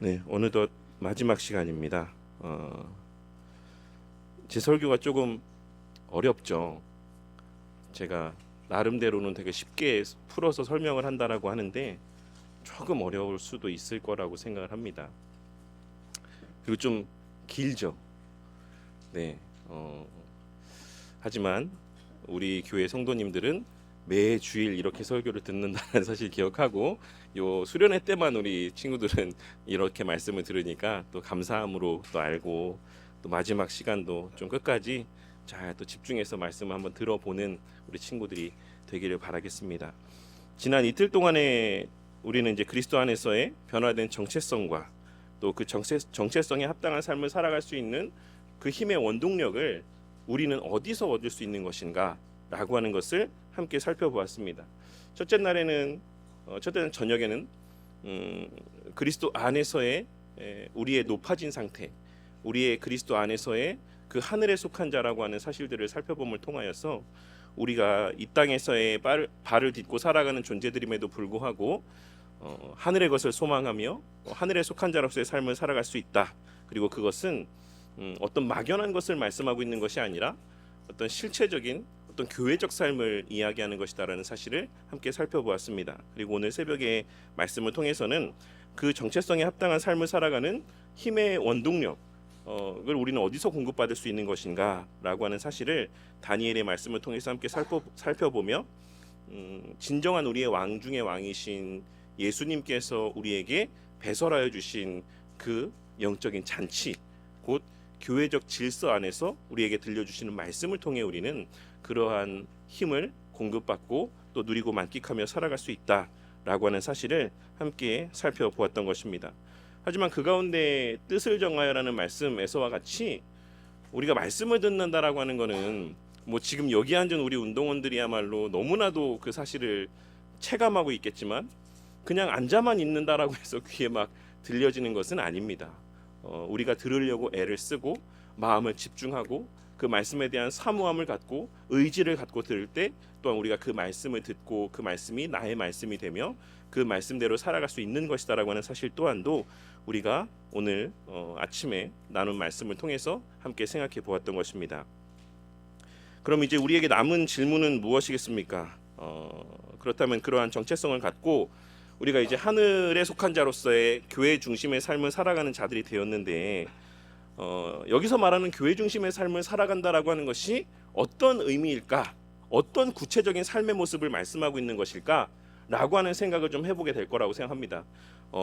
네, 어느덧 마지막 시간입니다. 제 설교가 조금 어렵죠. 제가 나름대로는 되게 쉽게 풀어서 설명을 한다라고 하는데 조금 어려울 수도 있을 거라고 생각을 합니다. 그리고 좀 길죠. 네, 하지만 우리 교회 성도님들은 매 주일 이렇게 설교를 듣는다는 사실 기억하고 요 수련회 때만 우리 친구들은 이렇게 말씀을 들으니까 또 감사함으로 또 알고 또 마지막 시간도 좀 끝까지 잘 또 집중해서 말씀을 한번 들어보는 우리 친구들이 되기를 바라겠습니다. 지난 이틀 동안에 우리는 이제 그리스도 안에서의 변화된 정체성과 또 그 정체성에 합당한 삶을 살아갈 수 있는 그 힘의 원동력을 우리는 어디서 얻을 수 있는 것인가 라고 하는 것을 함께 살펴보았습니다. 첫째 저녁에는 그리스도 안에서의 우리의 높아진 상태, 우리의 그리스도 안에서의 그 하늘에 속한 자라고 하는 사실들을 살펴봄을 통하여서 우리가 이 땅에서의 발을 딛고 살아가는 존재들임에도 불구하고 하늘의 것을 소망하며 하늘에 속한 자로서의 삶을 살아갈 수 있다. 그리고 그것은 어떤 막연한 것을 말씀하고 있는 것이 아니라 어떤 실체적인 어떤 교회적 삶을 이야기하는 것이다라는 사실을 함께 살펴보았습니다. 그리고 오늘 새벽의 말씀을 통해서는 그 정체성에 합당한 삶을 살아가는 힘의 원동력을 우리는 어디서 공급받을 수 있는 것인가라고 하는 사실을 다니엘의 말씀을 통해서 함께 살펴보며 진정한 우리의 왕 중의 왕이신 예수님께서 우리에게 배설하여 주신 그 영적인 잔치, 곧 교회적 질서 안에서 우리에게 들려주시는 말씀을 통해 우리는 그러한 힘을 공급받고 또 누리고 만끽하며 살아갈 수 있다라고 하는 사실을 함께 살펴보았던 것입니다. 하지만 그 가운데 뜻을 정하여라는 말씀에서와 같이 우리가 말씀을 듣는다라고 하는 것은 뭐 지금 여기 앉은 우리 운동원들이야말로 너무나도 그 사실을 체감하고 있겠지만 그냥 앉아만 있는다라고 해서 귀에 막 들려지는 것은 아닙니다. 우리가 들으려고 애를 쓰고 마음을 집중하고 그 말씀에 대한 사모함을 갖고 의지를 갖고 들을 때 또한 우리가 그 말씀을 듣고 그 말씀이 나의 말씀이 되며 그 말씀대로 살아갈 수 있는 것이다라고 하는 사실 또한도 우리가 오늘 아침에 나눈 말씀을 통해서 함께 생각해 보았던 것입니다. 그럼 이제 우리에게 남은 질문은 무엇이겠습니까? 그렇다면 그러한 정체성을 갖고 우리가 이제 하늘에 속한 자로서의 교회 중심의 삶을 살아가는 자들이 되었는데 여기서 말하는 교회 중심의 삶을 살아간다라고 하는 것이 어떤 의미일까? 어떤 구체적인 삶의 모습을 말씀하고 있는 것일까? 라고 하는 생각을 좀 해보게 될 거라고 생각합니다.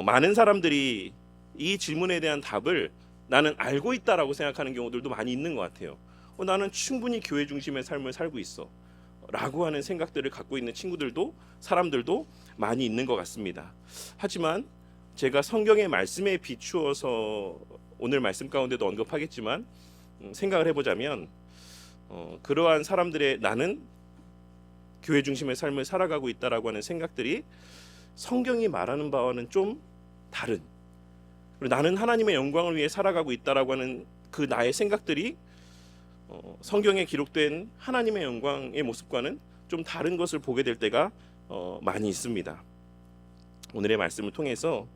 많은 사람들이 이 질문에 대한 답을 나는 알고 있다라고 생각하는 경우들도 많이 있는 것 같아요. 나는 충분히 교회 중심의 삶을 살고 있어 라고 하는 생각들을 갖고 있는 사람들도 많이 있는 것 같습니다. 하지만 제가 성경의 말씀에 비추어서 오늘 말씀 가운데도 언급하겠지만 생각을 해보자면 그러한 사람들의 나는 교회 중심의 삶을 살아가고 있다라고 하는 생각들이 성경이 말하는 바와는 좀 다른, 그리고 나는 하나님의 영광을 위해 살아가고 있다라고 하는 그 나의 생각들이 성경에 기록된 하나님의 영광의 모습과는 좀 다른 것을 보게 될 때가 많이 있습니다. 오늘의 말씀을 통해서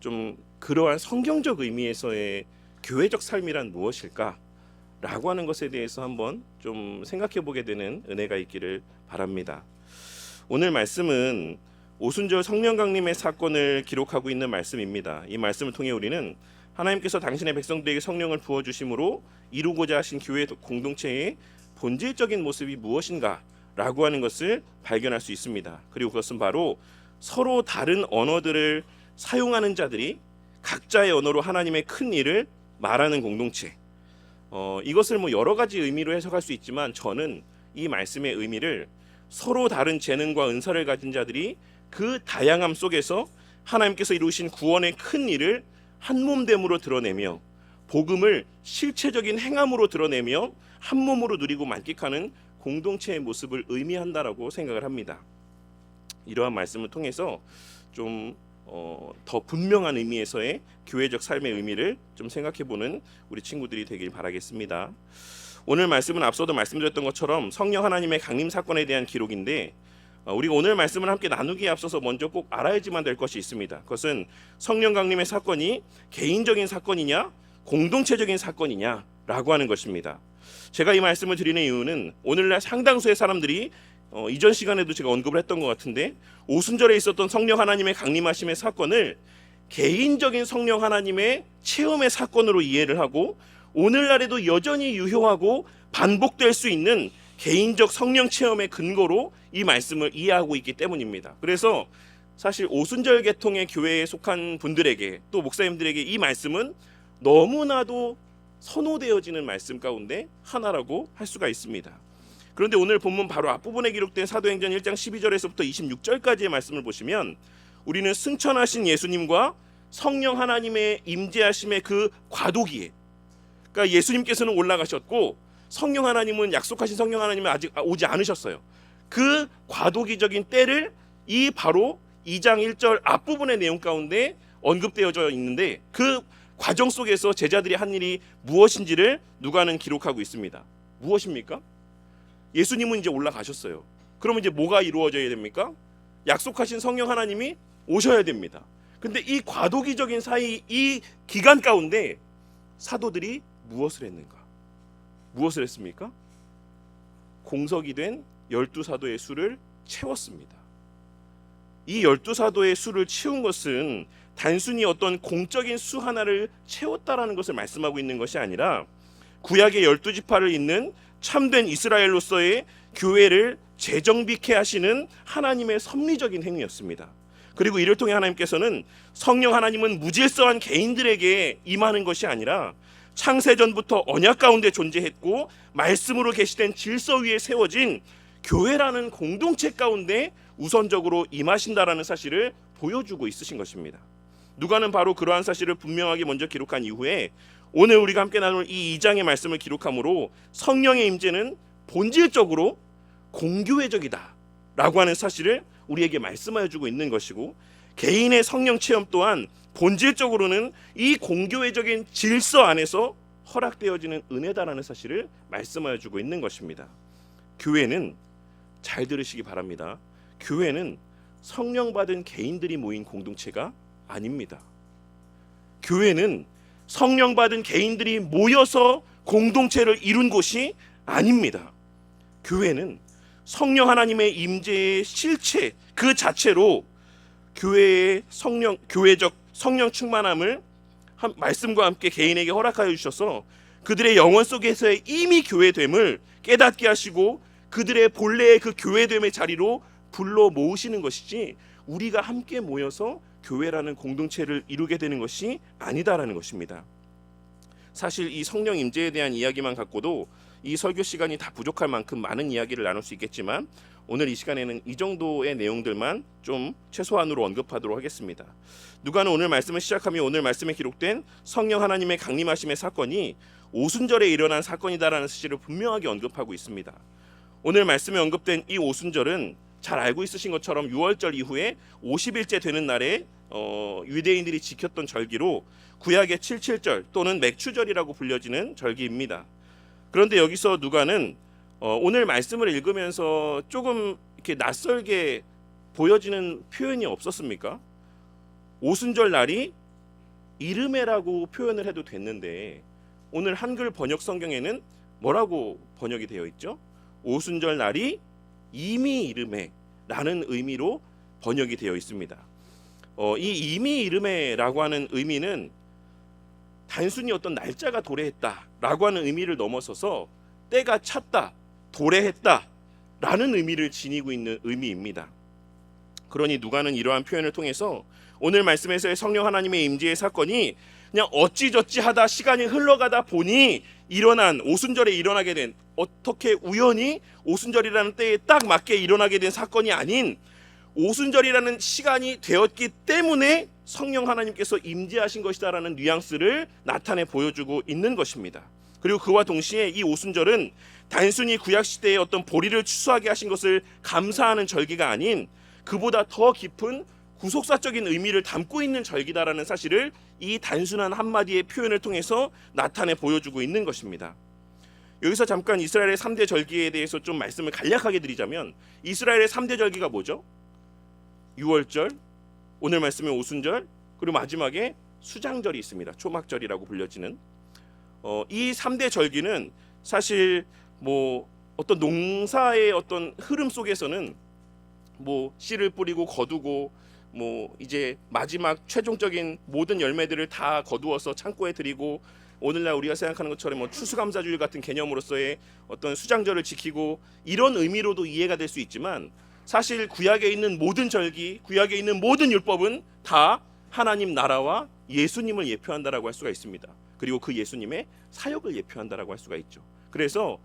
좀 그러한 성경적 의미에서의 교회적 삶이란 무엇일까? 라고 하는 것에 대해서 한번 좀 생각해 보게 되는 은혜가 있기를 바랍니다. 오늘 말씀은 오순절 성령 강림의 사건을 기록하고 있는 말씀입니다. 이 말씀을 통해 우리는 하나님께서 당신의 백성들에게 성령을 부어주심으로 이루고자 하신 교회 공동체의 본질적인 모습이 무엇인가 라고 하는 것을 발견할 수 있습니다. 그리고 그것은 바로 서로 다른 언어들을 사용하는 자들이 각자의 언어로 하나님의 큰 일을 말하는 공동체. 이것을 뭐 여러 가지 의미로 해석할 수 있지만 저는 이 말씀의 의미를 서로 다른 재능과 은사를 가진 자들이 그 다양함 속에서 하나님께서 이루신 구원의 큰 일을 한 몸됨으로 드러내며 복음을 실체적인 행함으로 드러내며 한 몸으로 누리고 만끽하는 공동체의 모습을 의미한다라고 생각을 합니다. 이러한 말씀을 통해서 좀 더 분명한 의미에서의 교회적 삶의 의미를 좀 생각해보는 우리 친구들이 되길 바라겠습니다. 오늘 말씀은 앞서도 말씀드렸던 것처럼 성령 하나님의 강림 사건에 대한 기록인데 우리가 오늘 말씀을 함께 나누기에 앞서서 먼저 꼭 알아야지만 될 것이 있습니다. 그것은 성령 강림의 사건이 개인적인 사건이냐 공동체적인 사건이냐라고 하는 것입니다. 제가 이 말씀을 드리는 이유는 오늘날 상당수의 사람들이 이전 시간에도 제가 언급을 했던 것 같은데 오순절에 있었던 성령 하나님의 강림하심의 사건을 개인적인 성령 하나님의 체험의 사건으로 이해를 하고 오늘날에도 여전히 유효하고 반복될 수 있는 개인적 성령 체험의 근거로 이 말씀을 이해하고 있기 때문입니다. 그래서 사실 오순절 계통의 교회에 속한 분들에게 또 목사님들에게 이 말씀은 너무나도 선호되어지는 말씀 가운데 하나라고 할 수가 있습니다. 그런데 오늘 본문 바로 앞부분에 기록된 사도행전 1장 12절에서부터 26절까지의 말씀을 보시면 우리는 승천하신 예수님과 성령 하나님의 임재하심의 그 과도기에, 그러니까 예수님께서는 올라가셨고 성령 하나님은, 약속하신 성령 하나님은 아직 오지 않으셨어요. 그 과도기적인 때를 이 바로 2장 1절 앞부분의 내용 가운데 언급되어져 있는데 그 과정 속에서 제자들이 한 일이 무엇인지를 누가는 기록하고 있습니다. 무엇입니까? 예수님은 이제 올라가셨어요. 그러면 이제 뭐가 이루어져야 됩니까? 약속하신 성령 하나님이 오셔야 됩니다. 근데 이 과도기적인 사이, 이 기간 가운데 사도들이 무엇을 했는가? 무엇을 했습니까? 공석이 된 12사도의 수를 채웠습니다. 이 12사도의 수를 채운 것은 단순히 어떤 공적인 수 하나를 채웠다라는 것을 말씀하고 있는 것이 아니라 구약의 12지파를 잇는 참된 이스라엘로서의 교회를 재정비케 하시는 하나님의 섭리적인 행위였습니다. 그리고 이를 통해 하나님께서는 성령 하나님은 무질서한 개인들에게 임하는 것이 아니라 창세전부터 언약 가운데 존재했고 말씀으로 계시된 질서 위에 세워진 교회라는 공동체 가운데 우선적으로 임하신다라는 사실을 보여주고 있으신 것입니다. 누가는 바로 그러한 사실을 분명하게 먼저 기록한 이후에 오늘 우리가 함께 나눌 이 2장의 말씀을 기록함으로 성령의 임재는 본질적으로 공교회적이다 라고 하는 사실을 우리에게 말씀하여 주고 있는 것이고, 개인의 성령 체험 또한 본질적으로는 이 공교회적인 질서 안에서 허락되어지는 은혜다라는 사실을 말씀하여 주고 있는 것입니다. 교회는, 잘 들으시기 바랍니다, 교회는 성령 받은 개인들이 모인 공동체가 아닙니다. 교회는 성령 받은 개인들이 모여서 공동체를 이룬 곳이 아닙니다. 교회는 성령 하나님의 임재의 실체 그 자체로 교회의 교회적 성령 충만함을 말씀과 함께 개인에게 허락하여 주셔서 그들의 영혼 속에서의 이미 교회됨을 깨닫게 하시고 그들의 본래의 그 교회됨의 자리로 불러 모으시는 것이지 우리가 함께 모여서 교회라는 공동체를 이루게 되는 것이 아니다라는 것입니다. 사실 이 성령 임재에 대한 이야기만 갖고도 이 설교 시간이 다 부족할 만큼 많은 이야기를 나눌 수 있겠지만 오늘 이 시간에는 이 정도의 내용들만 좀 최소한으로 언급하도록 하겠습니다. 누가는 오늘 말씀을 시작하며 오늘 말씀에 기록된 성령 하나님의 강림하심의 사건이 오순절에 일어난 사건이다라는 사실을 분명하게 언급하고 있습니다. 오늘 말씀에 언급된 이 오순절은 잘 알고 있으신 것처럼 6월절 이후에 50일째 되는 날에 유대인들이 지켰던 절기로 구약의 77절 또는 맥추절이라고 불려지는 절기입니다. 그런데 여기서 누가는 오늘 말씀을 읽으면서 조금 이렇게 낯설게 보여지는 표현이 없었습니까? 오순절 날이 이르메라고 표현을 해도 됐는데 오늘 한글 번역 성경에는 뭐라고 번역이 되어 있죠? 오순절 날이 이미 이르메라는 의미로 번역이 되어 있습니다. 이 이미 이르메라고 하는 의미는 단순히 어떤 날짜가 도래했다라고 하는 의미를 넘어서서 때가 찼다, 도래했다라는 의미를 지니고 있는 의미입니다. 그러니 누가는 이러한 표현을 통해서 오늘 말씀에서의 성령 하나님의 임재의 사건이 그냥 어찌저찌 하다 시간이 흘러가다 보니 일어난, 오순절에 일어나게 된, 어떻게 우연히 오순절이라는 때에 딱 맞게 일어나게 된 사건이 아닌 오순절이라는 시간이 되었기 때문에 성령 하나님께서 임재하신 것이다라는 뉘앙스를 나타내 보여주고 있는 것입니다. 그리고 그와 동시에 이 오순절은 단순히 구약시대의 어떤 보리를 추수하게 하신 것을 감사하는 절기가 아닌 그보다 더 깊은 구속사적인 의미를 담고 있는 절기다라는 사실을 이 단순한 한마디의 표현을 통해서 나타내 보여주고 있는 것입니다. 여기서 잠깐 이스라엘의 3대 절기에 대해서 좀 말씀을 간략하게 드리자면 이스라엘의 3대 절기가 뭐죠? 유월절, 오늘 말씀의 오순절, 그리고 마지막에 수장절이 있습니다. 초막절이라고 불려지는 이 3대 절기는 사실 뭐 어떤 농사의 어떤 흐름 속에서는 뭐 씨를 뿌리고 거두고 뭐 이제 마지막 최종적인 모든 열매들을 다 거두어서 창고에 드리고 오늘날 우리가 생각하는 것처럼 뭐 추수감사주일 같은 개념으로서의 어떤 수장절을 지키고 이런 의미로도 이해가 될 수 있지만 사실 구약에 있는 모든 절기, 구약에 있는 모든 율법은 다 하나님 나라와 예수님을 예표한다라고 할 수가 있습니다. 그리고 그 예수님의 사역을 예표한다라고 할 수가 있죠. 그래서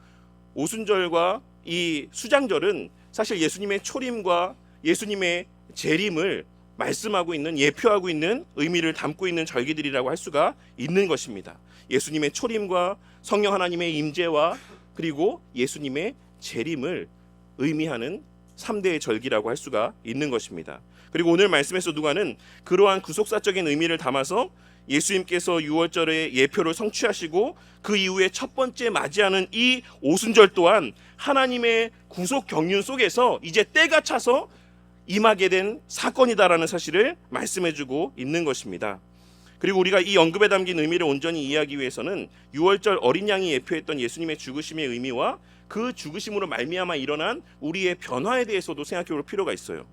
오순절과 이 수장절은 사실 예수님의 초림과 예수님의 재림을 말씀하고 있는, 예표하고 있는 의미를 담고 있는 절기들이라고 할 수가 있는 것입니다. 예수님의 초림과 성령 하나님의 임재와 그리고 예수님의 재림을 의미하는 3대의 절기라고 할 수가 있는 것입니다. 그리고 오늘 말씀에서 누가는 그러한 구속사적인 의미를 담아서 예수님께서 6월절의 예표를 성취하시고 그 이후에 첫 번째 맞이하는 이 오순절 또한 하나님의 구속 경륜 속에서 이제 때가 차서 임하게 된 사건이다라는 사실을 말씀해주고 있는 것입니다. 그리고 우리가 이 언급에 담긴 의미를 온전히 이해하기 위해서는 6월절 어린 양이 예표했던 예수님의 죽으심의 의미와 그 죽으심으로 말미암아 일어난 우리의 변화에 대해서도 생각해 볼 필요가 있어요.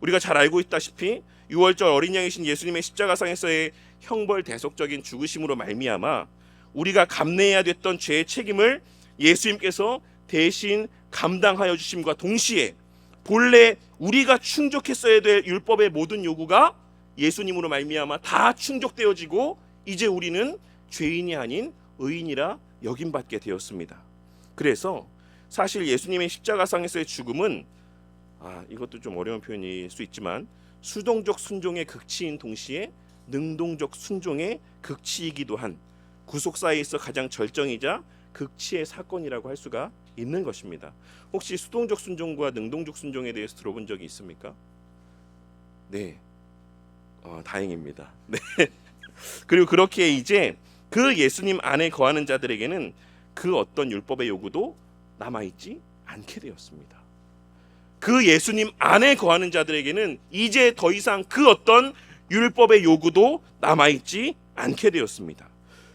우리가 잘 알고 있다시피 6월절 어린 양이신 예수님의 십자가상에서의 형벌 대속적인 죽으심으로 말미암아 우리가 감내해야 됐던 죄의 책임을 예수님께서 대신 감당하여 주심과 동시에 본래 우리가 충족했어야 될 율법의 모든 요구가 예수님으로 말미암아 다 충족되어지고 이제 우리는 죄인이 아닌 의인이라 여김받게 되었습니다. 그래서 사실 예수님의 십자가상에서의 죽음은 이것도 좀 어려운 표현일 수 있지만 수동적 순종의 극치인 동시에 능동적 순종의 극치이기도 한 구속사에 있어 가장 절정이자 극치의 사건이라고 할 수가 있는 것입니다. 혹시 수동적 순종과 능동적 순종에 대해서 들어본 적이 있습니까? 네, 다행입니다. 네. 그리고 그렇게 이제 그 예수님 안에 거하는 자들에게는 그 어떤 율법의 요구도 남아있지 않게 되었습니다. 그 예수님 안에 거하는 자들에게는 이제 더 이상 그 어떤 율법의 요구도 남아있지 않게 되었습니다.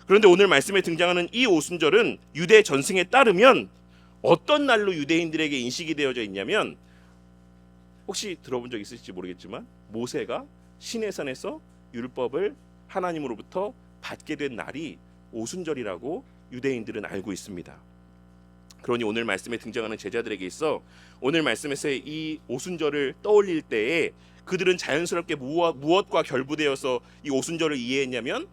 그런데 오늘 말씀에 등장하는 이 오순절은 유대 전승에 따르면 어떤 날로 유대인들에게 인식이 되어져 있냐면 혹시 들어본 적 있으실지 모르겠지만 모세가 시내산에서 율법을 하나님으로부터 받게 된 날이 오순절이라고 유대인들은 알고 있습니다. 그러니 오늘 말씀에 등장하는 제자들에게 있어 오늘 말씀에서의 이 오순절을 떠올릴 때에 그들은 자연스럽게 무엇과 결부되어서 이 오순절을 이해했냐면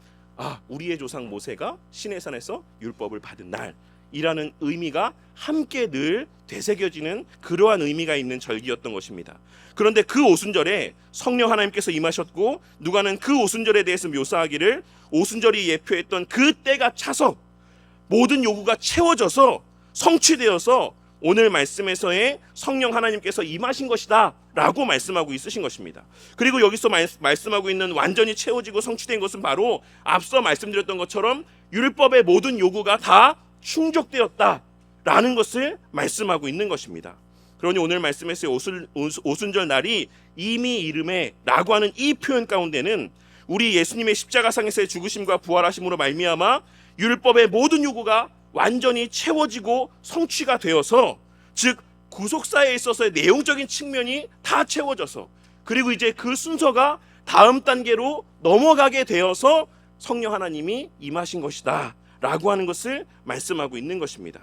우리의 조상 모세가 시내산에서 율법을 받은 날이라는 의미가 함께 늘 되새겨지는 그러한 의미가 있는 절기였던 것입니다. 그런데 그 오순절에 성령 하나님께서 임하셨고 누가는 그 오순절에 대해서 묘사하기를 오순절이 예표했던 그 때가 차서 모든 요구가 채워져서 성취되어서 오늘 말씀에서의 성령 하나님께서 임하신 것이다 라고 말씀하고 있으신 것입니다. 그리고 여기서 말씀하고 있는 완전히 채워지고 성취된 것은 바로 앞서 말씀드렸던 것처럼 율법의 모든 요구가 다 충족되었다 라는 것을 말씀하고 있는 것입니다. 그러니 오늘 말씀에서의 오순절 날이 이미 이름에 라고 하는 이 표현 가운데는 우리 예수님의 십자가상에서의 죽으심과 부활하심으로 말미암아 율법의 모든 요구가 완전히 채워지고 성취가 되어서 즉 구속사에 있어서의 내용적인 측면이 다 채워져서 그리고 이제 그 순서가 다음 단계로 넘어가게 되어서 성령 하나님이 임하신 것이다 라고 하는 것을 말씀하고 있는 것입니다.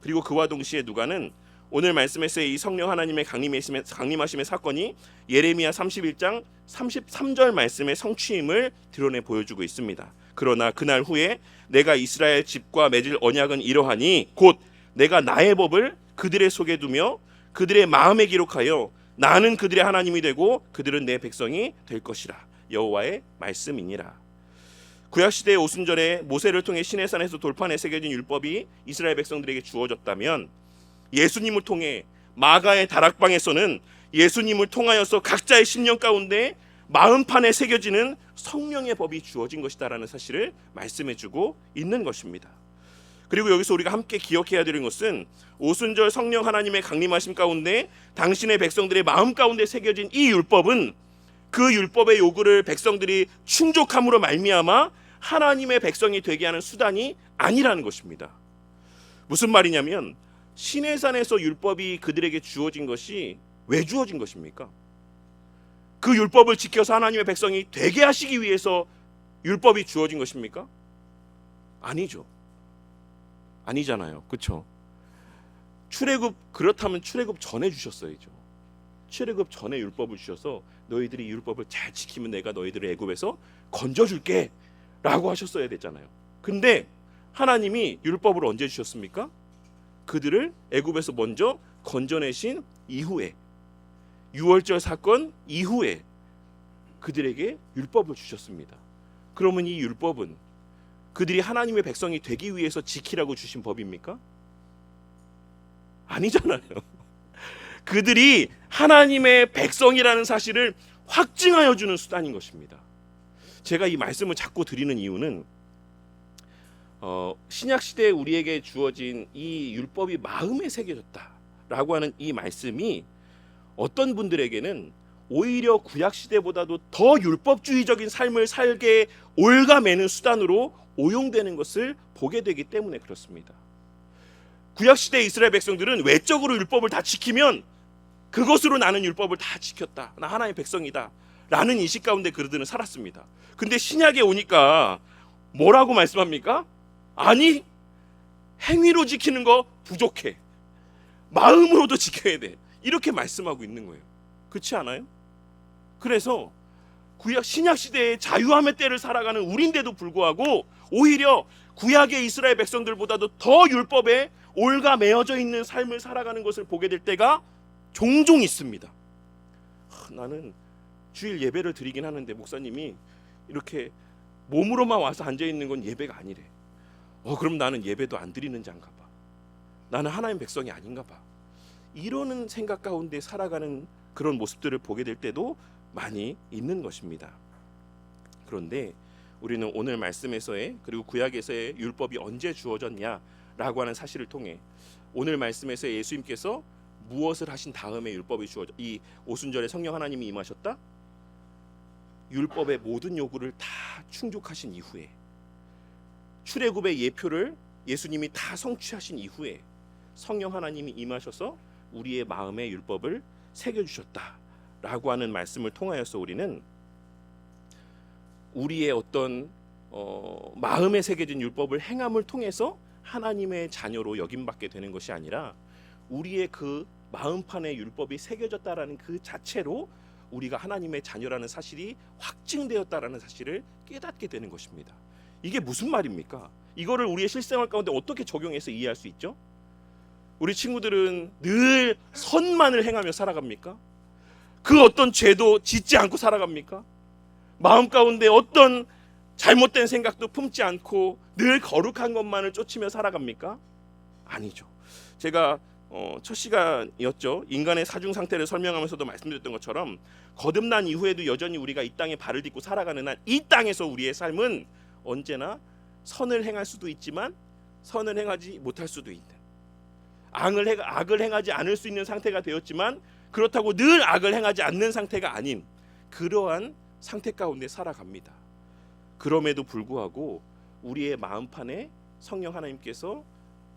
그리고 그와 동시에 누가는 오늘 말씀에서의 이 성령 하나님의 강림하심의 사건이 예레미야 31장 33절 말씀의 성취임을 드러내 보여주고 있습니다. 그러나 그날 후에 내가 이스라엘 집과 맺을 언약은 이러하니 곧 내가 나의 법을 그들의 속에 두며 그들의 마음에 기록하여 나는 그들의 하나님이 되고 그들은 내 백성이 될 것이라 여호와의 말씀이니라. 구약시대의 오순절에 모세를 통해 시내산에서 돌판에 새겨진 율법이 이스라엘 백성들에게 주어졌다면 예수님을 통해 마가의 다락방에서는 예수님을 통하여서 각자의 심령 가운데 마음판에 새겨지는 성령의 법이 주어진 것이다라는 사실을 말씀해주고 있는 것입니다. 그리고 여기서 우리가 함께 기억해야 되는 것은 오순절 성령 하나님의 강림하심 가운데 당신의 백성들의 마음 가운데 새겨진 이 율법은 그 율법의 요구를 백성들이 충족함으로 말미암아 하나님의 백성이 되게 하는 수단이 아니라는 것입니다. 무슨 말이냐면 시내산에서 율법이 그들에게 주어진 것이 왜 주어진 것입니까? 그 율법을 지켜서 하나님의 백성이 되게 하시기 위해서 율법이 주어진 것입니까? 아니죠. 아니잖아요. 그렇죠? 출애굽, 그렇다면 출애굽 전에 주셨어야죠. 출애굽 전에 율법을 주셔서 너희들이 율법을 잘 지키면 내가 너희들을 애굽에서 건져줄게 라고 하셨어야 됐잖아요. 근데 하나님이 율법을 언제 주셨습니까? 그들을 애굽에서 먼저 건져내신 이후에, 유월절 사건 이후에 그들에게 율법을 주셨습니다. 그러면 이 율법은 그들이 하나님의 백성이 되기 위해서 지키라고 주신 법입니까? 아니잖아요. 그들이 하나님의 백성이라는 사실을 확증하여 주는 수단인 것입니다. 제가 이 말씀을 자꾸 드리는 이유는 신약 시대에 우리에게 주어진 이 율법이 마음에 새겨졌다라고 하는 이 말씀이 어떤 분들에게는 오히려 구약 시대보다도 더 율법주의적인 삶을 살게 올가매는 수단으로 오용되는 것을 보게 되기 때문에 그렇습니다. 구약 시대 이스라엘 백성들은 외적으로 율법을 다 지키면 그것으로 나는 율법을 다 지켰다, 나 하나님의 백성이다 라는 인식 가운데 그들은 살았습니다. 근데 신약에 오니까 뭐라고 말씀합니까? 아니, 행위로 지키는 거 부족해, 마음으로도 지켜야 돼, 이렇게 말씀하고 있는 거예요. 그렇지 않아요? 그래서 구약 신약 시대의 자유함의 때를 살아가는 우리인데도 불구하고 오히려 구약의 이스라엘 백성들보다도 더 율법에 올가매어져 있는 삶을 살아가는 것을 보게 될 때가 종종 있습니다. 나는 주일 예배를 드리긴 하는데 목사님이 이렇게 몸으로만 와서 앉아 있는 건 예배가 아니래. 그럼 나는 예배도 안 드리는 자인가 봐. 나는 하나님 백성이 아닌가 봐. 이러는 생각 가운데 살아가는 그런 모습들을 보게 될 때도 많이 있는 것입니다. 그런데 우리는 오늘 말씀에서의, 그리고 구약에서의 율법이 언제 주어졌냐라고 하는 사실을 통해 오늘 말씀에서 예수님께서 무엇을 하신 다음에 율법이 주어져, 이 오순절에 성령 하나님이 임하셨다? 율법의 모든 요구를 다 충족하신 이후에, 출애굽의 예표를 예수님이 다 성취하신 이후에 성령 하나님이 임하셔서 우리의 마음에 율법을 새겨주셨다라고 하는 말씀을 통하여서 우리는 우리의 어떤 마음에 새겨진 율법을 행함을 통해서 하나님의 자녀로 여김받게 되는 것이 아니라 우리의 그 마음판에 율법이 새겨졌다라는 그 자체로 우리가 하나님의 자녀라는 사실이 확증되었다라는 사실을 깨닫게 되는 것입니다. 이게 무슨 말입니까? 이거를 우리의 실생활 가운데 어떻게 적용해서 이해할 수 있죠? 우리 친구들은 늘 선만을 행하며 살아갑니까? 그 어떤 죄도 짓지 않고 살아갑니까? 마음 가운데 어떤 잘못된 생각도 품지 않고 늘 거룩한 것만을 쫓으며 살아갑니까? 아니죠. 제가 첫 시간이었죠. 인간의 사중 상태를 설명하면서도 말씀드렸던 것처럼 거듭난 이후에도 여전히 우리가 이 땅에 발을 딛고 살아가는 한 이 땅에서 우리의 삶은 언제나 선을 행할 수도 있지만 선을 행하지 못할 수도 있는, 악을 행하지 않을 수 있는 상태가 되었지만 그렇다고 늘 악을 행하지 않는 상태가 아닌 그러한 상태 가운데 살아갑니다. 그럼에도 불구하고 우리의 마음판에 성령 하나님께서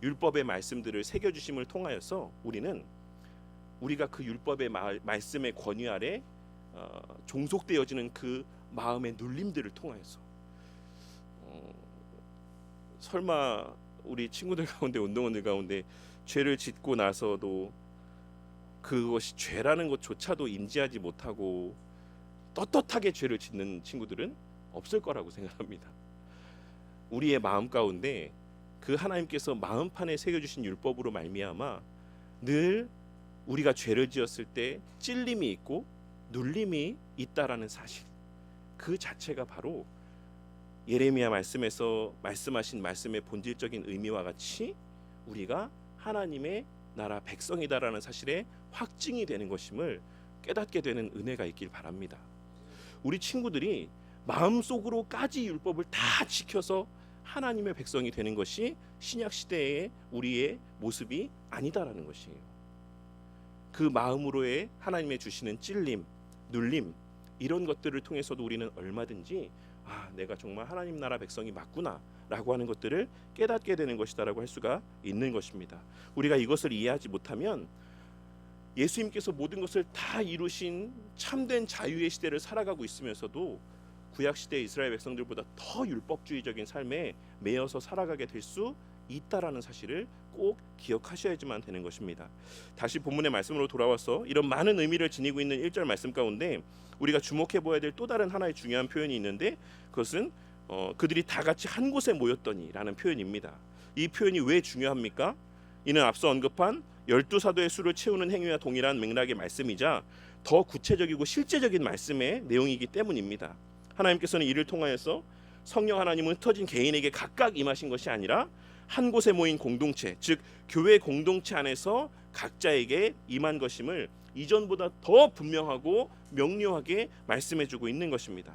율법의 말씀들을 새겨주심을 통하여서 우리는 우리가 그 율법의 말씀의 권위 아래 종속되어지는 그 마음의 눌림들을 통하여서 설마 우리 친구들 가운데, 운동원들 가운데 죄를 짓고 나서도 그것이 죄라는 것조차도 인지하지 못하고 떳떳하게 죄를 짓는 친구들은 없을 거라고 생각합니다. 우리의 마음 가운데 그 하나님께서 마음판에 새겨주신 율법으로 말미암아 늘 우리가 죄를 지었을 때 찔림이 있고 눌림이 있다라는 사실, 그 자체가 바로 예레미야 말씀에서 말씀하신 말씀의 본질적인 의미와 같이 우리가 하나님의 나라 백성이다라는 사실에 확증이 되는 것임을 깨닫게 되는 은혜가 있길 바랍니다. 우리 친구들이 마음속으로까지 율법을 다 지켜서 하나님의 백성이 되는 것이 신약 시대의 우리의 모습이 아니다라는 것이에요. 그 마음으로의 하나님의 주시는 찔림, 눌림, 이런 것들을 통해서도 우리는 얼마든지 내가 정말 하나님 나라 백성이 맞구나 라고 하는 것들을 깨닫게 되는 것이다라고 할 수가 있는 것입니다. 우리가 이것을 이해하지 못하면 예수님께서 모든 것을 다 이루신 참된 자유의 시대를 살아가고 있으면서도 구약시대 이스라엘 백성들보다 더 율법주의적인 삶에 매여서 살아가게 될 수 있다라는 사실을 꼭 기억하셔야지만 되는 것입니다. 다시 본문의 말씀으로 돌아와서 이런 많은 의미를 지니고 있는 1절 말씀 가운데 우리가 주목해 보아야 될 또 다른 하나의 중요한 표현이 있는데, 그것은 그들이 다 같이 한 곳에 모였더니 라는 표현입니다. 이 표현이 왜 중요합니까? 이는 앞서 언급한 12사도의 수를 채우는 행위와 동일한 맥락의 말씀이자 더 구체적이고 실제적인 말씀의 내용이기 때문입니다. 하나님께서는 이를 통하여서 성령 하나님은 흩어진 개인에게 각각 임하신 것이 아니라 한 곳에 모인 공동체, 즉 교회 공동체 안에서 각자에게 임한 것임을 이전보다 더 분명하고 명료하게 말씀해주고 있는 것입니다.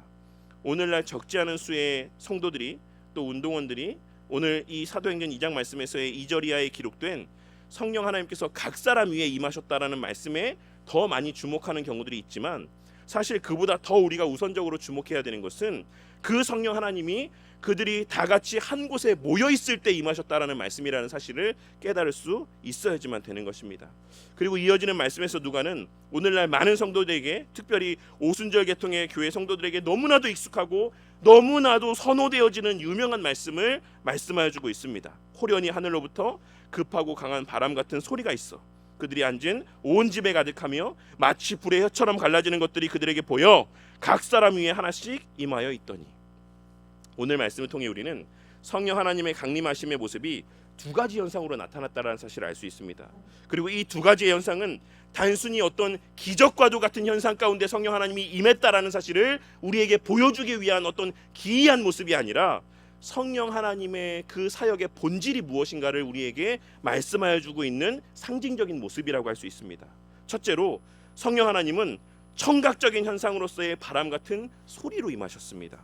오늘날 적지 않은 수의 성도들이, 또 운동원들이 오늘 이 사도행전 2장 말씀에서의 2절 이하에 기록된 성령 하나님께서 각 사람 위에 임하셨다라는 말씀에 더 많이 주목하는 경우들이 있지만, 사실 그보다 더 우리가 우선적으로 주목해야 되는 것은 그 성령 하나님이 그들이 다 같이 한 곳에 모여 있을 때 임하셨다라는 말씀이라는 사실을 깨달을 수 있어야지만 되는 것입니다. 그리고 이어지는 말씀에서 누가는 오늘날 많은 성도들에게, 특별히 오순절 계통의 교회 성도들에게 너무나도 익숙하고 너무나도 선호되어지는 유명한 말씀을 말씀하여 주고 있습니다. 호련히 하늘로부터 급하고 강한 바람 같은 소리가 있어 그들이 앉은 온 집에 가득하며 마치 불의 혀처럼 갈라지는 것들이 그들에게 보여 각 사람 위에 하나씩 임하여 있더니. 오늘 말씀을 통해 우리는 성령 하나님의 강림하심의 모습이 두 가지 현상으로 나타났다는 사실을 알 수 있습니다. 그리고 이 두 가지의 현상은 단순히 어떤 기적과도 같은 현상 가운데 성령 하나님이 임했다라는 사실을 우리에게 보여주기 위한 어떤 기이한 모습이 아니라 성령 하나님의 그 사역의 본질이 무엇인가를 우리에게 말씀하여 주고 있는 상징적인 모습이라고 할 수 있습니다. 첫째로 성령 하나님은 청각적인 현상으로서의 바람 같은 소리로 임하셨습니다.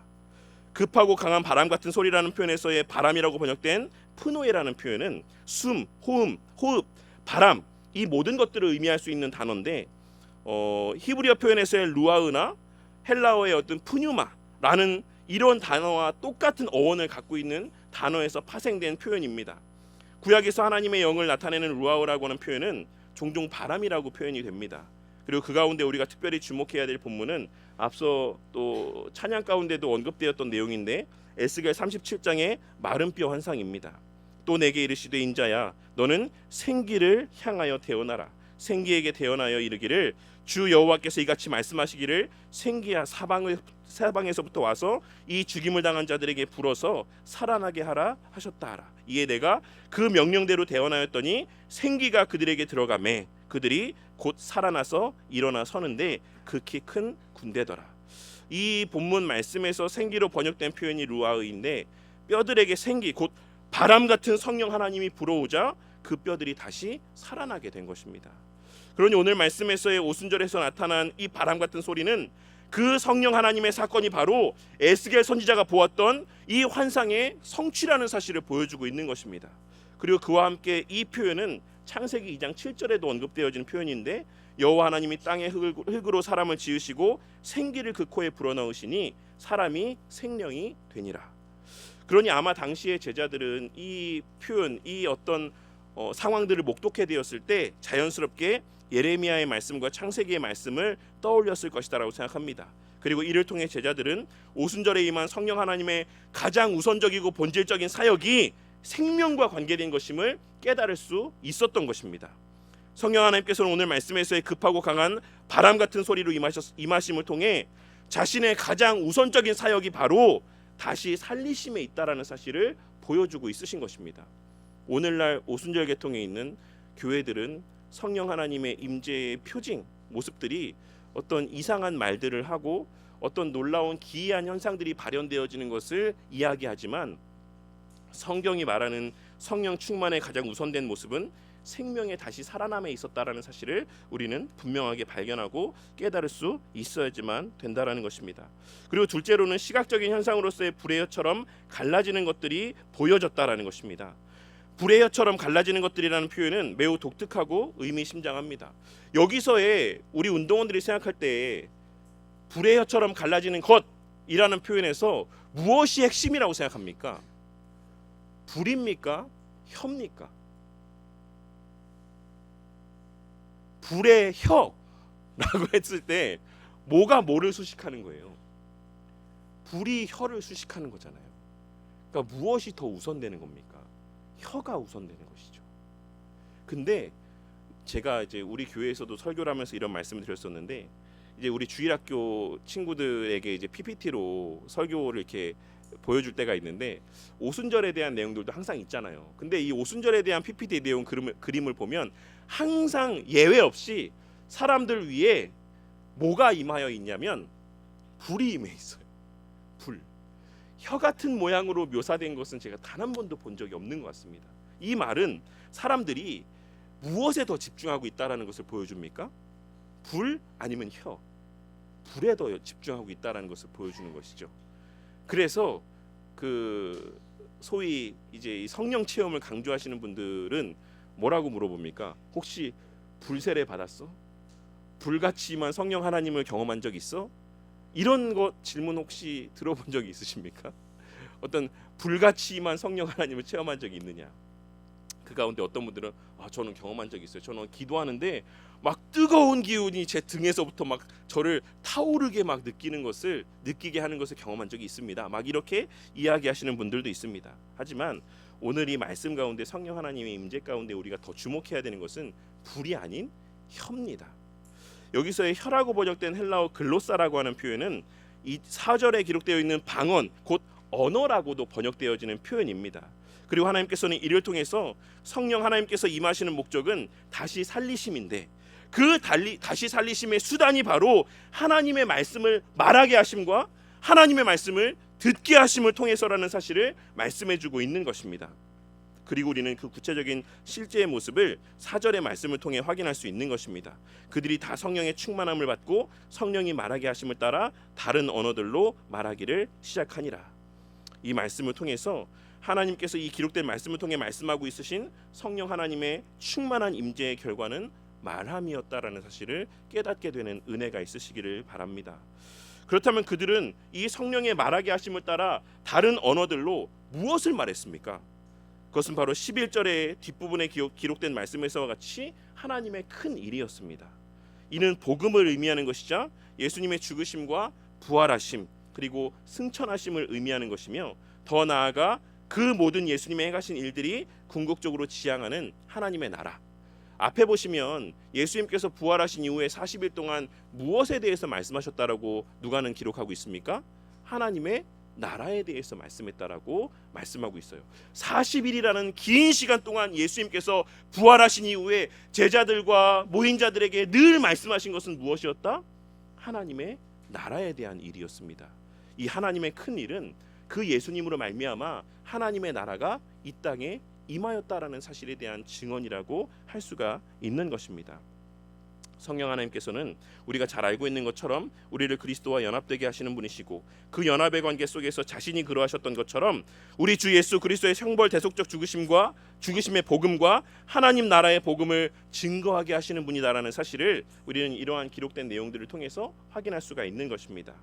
급하고 강한 바람 같은 소리라는 표현에서의 바람이라고 번역된 프노에라는 표현은 숨, 호흡, 바람, 이 모든 것들을 의미할 수 있는 단어인데, 히브리어 표현에서의 루아흐나 헬라어의 어떤 푸뉴마라는 이런 단어와 똑같은 어원을 갖고 있는 단어에서 파생된 표현입니다. 구약에서 하나님의 영을 나타내는 루아흐라고 하는 표현은 종종 바람이라고 표현이 됩니다. 그리고 그 가운데 우리가 특별히 주목해야 될 본문은 앞서 또 찬양 가운데도 언급되었던 내용인데, 에스겔 37장의 마른 뼈 환상입니다. 또 내게 이르시되 인자야 너는 생기를 향하여 태어나라. 생기에게 태어나여 이르기를 주 여호와께서 이같이 말씀하시기를 생기야 사방에서부터 와서 이 죽임을 당한 자들에게 불어서 살아나게 하라 하셨다 하라. 이에 내가 그 명령대로 태어나였더니 생기가 그들에게 들어가매 그들이 곧 살아나서 일어나 서는데 극히 큰 군대더라. 이 본문 말씀에서 생기로 번역된 표현이 루아흐인데, 뼈들에게 생기, 곧 바람 같은 성령 하나님이 불어오자 그 뼈들이 다시 살아나게 된 것입니다. 그러니 오늘 말씀에서의 오순절에서 나타난 이 바람 같은 소리는 그 성령 하나님의 사건이 바로 에스겔 선지자가 보았던 이 환상의 성취라는 사실을 보여주고 있는 것입니다. 그리고 그와 함께 이 표현은 창세기 2장 7절에도 언급되어진 표현인데, 여호와 하나님이 땅의 흙으로 사람을 지으시고 생기를 그 코에 불어넣으시니 사람이 생명이 되니라. 그러니 아마 당시의 제자들은 이 표현, 이 어떤 상황들을 목독해 되었을 때 자연스럽게 예레미야의 말씀과 창세기의 말씀을 떠올렸을 것이다라고 생각합니다. 그리고 이를 통해 제자들은 오순절에 임한 성령 하나님의 가장 우선적이고 본질적인 사역이 생명과 관계된 것임을 깨달을 수 있었던 것입니다. 성령 하나님께서는 오늘 말씀에서의 급하고 강한 바람 같은 소리로 임하심을 통해 자신의 가장 우선적인 사역이 바로 다시 살리심에 있다라는 사실을 보여주고 있으신 것입니다. 오늘날 오순절 계통에 있는 교회들은 성령 하나님의 임재의 표징, 모습들이 어떤 이상한 말들을 하고 어떤 놀라운 기이한 현상들이 발현되어지는 것을 이야기하지만, 성경이 말하는 성령 충만의 가장 우선된 모습은 생명에 다시 살아남에 있었다라는 사실을 우리는 분명하게 발견하고 깨달을 수 있어야지만 된다라는 것입니다. 그리고 둘째로는 시각적인 현상으로서의 불의 혀처럼 갈라지는 것들이 보여졌다라는 것입니다. 불의 혀처럼 갈라지는 것들이라는 표현은 매우 독특하고 의미심장합니다. 여기서의 우리 운동원들이 생각할 때 불의 혀처럼 갈라지는 것이라는 표현에서 무엇이 핵심이라고 생각합니까? 불입니까? 혀입니까? 불의 혀라고 했을 때 뭐가 뭐를 수식하는 거예요? 불이 혀를 수식하는 거잖아요. 그러니까 무엇이 더 우선되는 겁니까? 혀가 우선되는 것이죠. 근데 제가 이제 우리 교회에서도 설교를 하면서 이런 말씀을 드렸었는데, 이제 우리 주일학교 친구들에게 이제 PPT로 설교를 이렇게 보여줄 때가 있는데 오순절에 대한 내용들도 항상 있잖아요. 근데 이 오순절에 대한 PPT 내용 그림을 보면 항상 예외 없이 사람들 위에 뭐가 임하여 있냐면 불이 임해 있어요. 불. 혀 같은 모양으로 묘사된 것은 제가 단 한 번도 본 적이 없는 것 같습니다. 이 말은 사람들이 무엇에 더 집중하고 있다라는 것을 보여줍니까? 불 아니면 혀. 불에 더 집중하고 있다라는 것을 보여주는 것이죠. 그래서 그 소위 이제 이 성령 체험을 강조하시는 분들은 뭐라고 물어봅니까? 혹시 불세례 받았어? 불같이 임한 성령 하나님을 경험한 적 있어? 이런 것 질문 혹시 들어본 적이 있으십니까? 어떤 불같이 임한 성령 하나님을 체험한 적이 있느냐? 그 가운데 어떤 분들은 저는 경험한 적이 있어요. 저는 기도하는데 막 뜨거운 기운이 제 등에서부터 막 저를 타오르게 막 느끼게 하는 것을 경험한 적이 있습니다. 막 이렇게 이야기하시는 분들도 있습니다. 하지만 오늘 이 말씀 가운데 성령 하나님의 임재 가운데 우리가 더 주목해야 되는 것은 불이 아닌 혀입니다. 여기서의 혀라고 번역된 헬라어 글로사라고 하는 표현은 이 4절에 기록되어 있는 방언, 곧 언어라고도 번역되어지는 표현입니다. 그리고 하나님께서는 이를 통해서 성령 하나님께서 임하시는 목적은 다시 살리심인데, 그 다시 살리심의 수단이 바로 하나님의 말씀을 말하게 하심과 하나님의 말씀을 듣게 하심을 통해서라는 사실을 말씀해주고 있는 것입니다. 그리고 우리는 그 구체적인 실제의 모습을 4절의 말씀을 통해 확인할 수 있는 것입니다. 그들이 다 성령의 충만함을 받고 성령이 말하게 하심을 따라 다른 언어들로 말하기를 시작하니라. 이 말씀을 통해서 하나님께서 이 기록된 말씀을 통해 말씀하고 있으신 성령 하나님의 충만한 임재의 결과는 말함이었다라는 사실을 깨닫게 되는 은혜가 있으시기를 바랍니다. 그렇다면 그들은 이 성령의 말하게 하심을 따라 다른 언어들로 무엇을 말했습니까? 그것은 바로 11절의 뒷부분에 기록된 말씀에서와 같이 하나님의 큰 일이었습니다. 이는 복음을 의미하는 것이자 예수님의 죽으심과 부활하심 그리고 승천하심을 의미하는 것이며, 더 나아가 그 모든 예수님의 행하신 일들이 궁극적으로 지향하는 하나님의 나라. 앞에 보시면 예수님께서 부활하신 이후에 40일 동안 무엇에 대해서 말씀하셨다라고 누가는 기록하고 있습니까? 하나님의 나라에 대해서 말씀했다라고 말씀하고 있어요. 40일이라는 긴 시간 동안 예수님께서 부활하신 이후에 제자들과 모인 자들에게 늘 말씀하신 것은 무엇이었다? 하나님의 나라에 대한 일이었습니다. 이 하나님의 큰 일은 그 예수님으로 말미암아 하나님의 나라가 이 땅에 임하였다라는 사실에 대한 증언이라고 할 수가 있는 것입니다. 성령 하나님께서는 우리가 잘 알고 있는 것처럼 우리를 그리스도와 연합되게 하시는 분이시고, 그 연합의 관계 속에서 자신이 그러하셨던 것처럼 우리 주 예수 그리스도의 형벌 대속적 죽으심과 죽으심의 복음과 하나님 나라의 복음을 증거하게 하시는 분이다라는 사실을 우리는 이러한 기록된 내용들을 통해서 확인할 수가 있는 것입니다.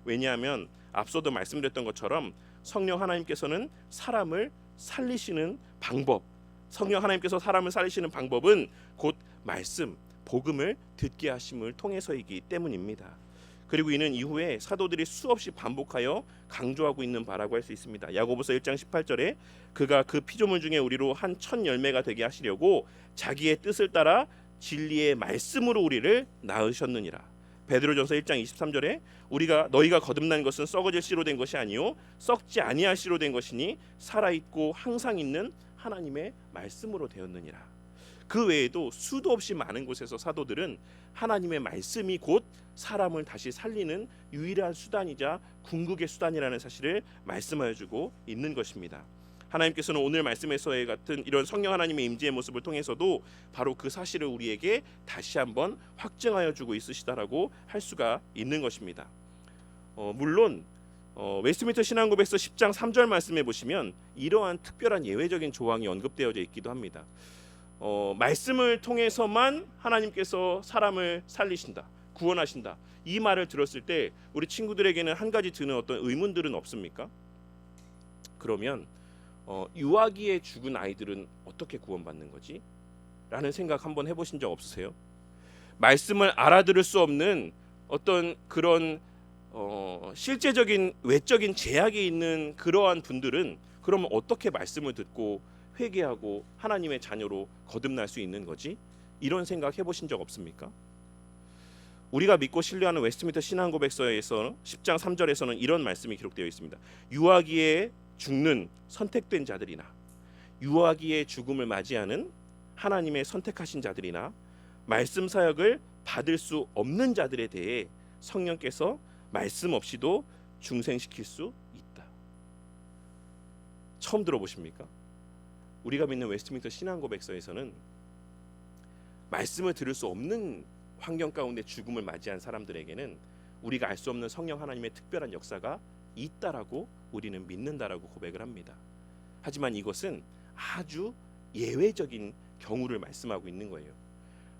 왜냐하면 앞서도 말씀드렸던 것처럼 성령 하나님께서는 사람을 살리시는 방법, 성령 하나님께서 사람을 살리시는 방법은 곧 말씀, 복음을 듣게 하심을 통해서이기 때문입니다. 그리고 이는 이후에 사도들이 수없이 반복하여 강조하고 있는 바라고 할 수 있습니다. 야고보서 1장 18절에 그가 그 피조물 중에 우리로 한 첫 열매가 되게 하시려고 자기의 뜻을 따라 진리의 말씀으로 우리를 낳으셨느니라. 베드로전서 1장 23절에 너희가 거듭난 것은 썩어질 씨로 된 것이 아니요 썩지 아니할 씨로 된 것이니 살아있고 항상 있는 하나님의 말씀으로 되었느니라. 그 외에도 수도 없이 많은 곳에서 사도들은 하나님의 말씀이 곧 사람을 다시 살리는 유일한 수단이자 궁극의 수단이라는 사실을 말씀하여 주고 있는 것입니다. 하나님께서는 오늘 말씀에서의 같은 이런 성령 하나님의 임재의 모습을 통해서도 바로 그 사실을 우리에게 다시 한번 확증하여 주고 있으시다라고 할 수가 있는 것입니다. 물론 웨스트민스터 신앙고백서 10장 3절 말씀에 보시면 이러한 특별한 예외적인 조항이 언급되어져 있기도 합니다. 말씀을 통해서만 하나님께서 사람을 살리신다, 구원하신다, 이 말을 들었을 때 우리 친구들에게는 한 가지 드는 어떤 의문들은 없습니까? 그러면 유아기에 죽은 아이들은 어떻게 구원받는 거지? 라는 생각 한번 해보신 적 없으세요? 말씀을 알아들을 수 없는 어떤 그런 실제적인 외적인 제약이 있는 그러한 분들은 그러면 어떻게 말씀을 듣고 회개하고 하나님의 자녀로 거듭날 수 있는 거지? 이런 생각 해보신 적 없습니까? 우리가 믿고 신뢰하는 웨스트민스터 신앙고백서에서 10장 3절에서는 이런 말씀이 기록되어 있습니다. 유아기에 죽는 선택된 자들이나 유아기의 죽음을 맞이하는 하나님의 선택하신 자들이나 말씀 사역을 받을 수 없는 자들에 대해 성령께서 말씀 없이도 중생시킬 수 있다. 처음 들어보십니까? 우리가 믿는 웨스트민스터 신앙고백서에서는 말씀을 들을 수 없는 환경 가운데 죽음을 맞이한 사람들에게는 우리가 알 수 없는 성령 하나님의 특별한 역사가 있다라고 우리는 믿는다라고 고백을 합니다. 하지만 이것은 아주 예외적인 경우를 말씀하고 있는 거예요.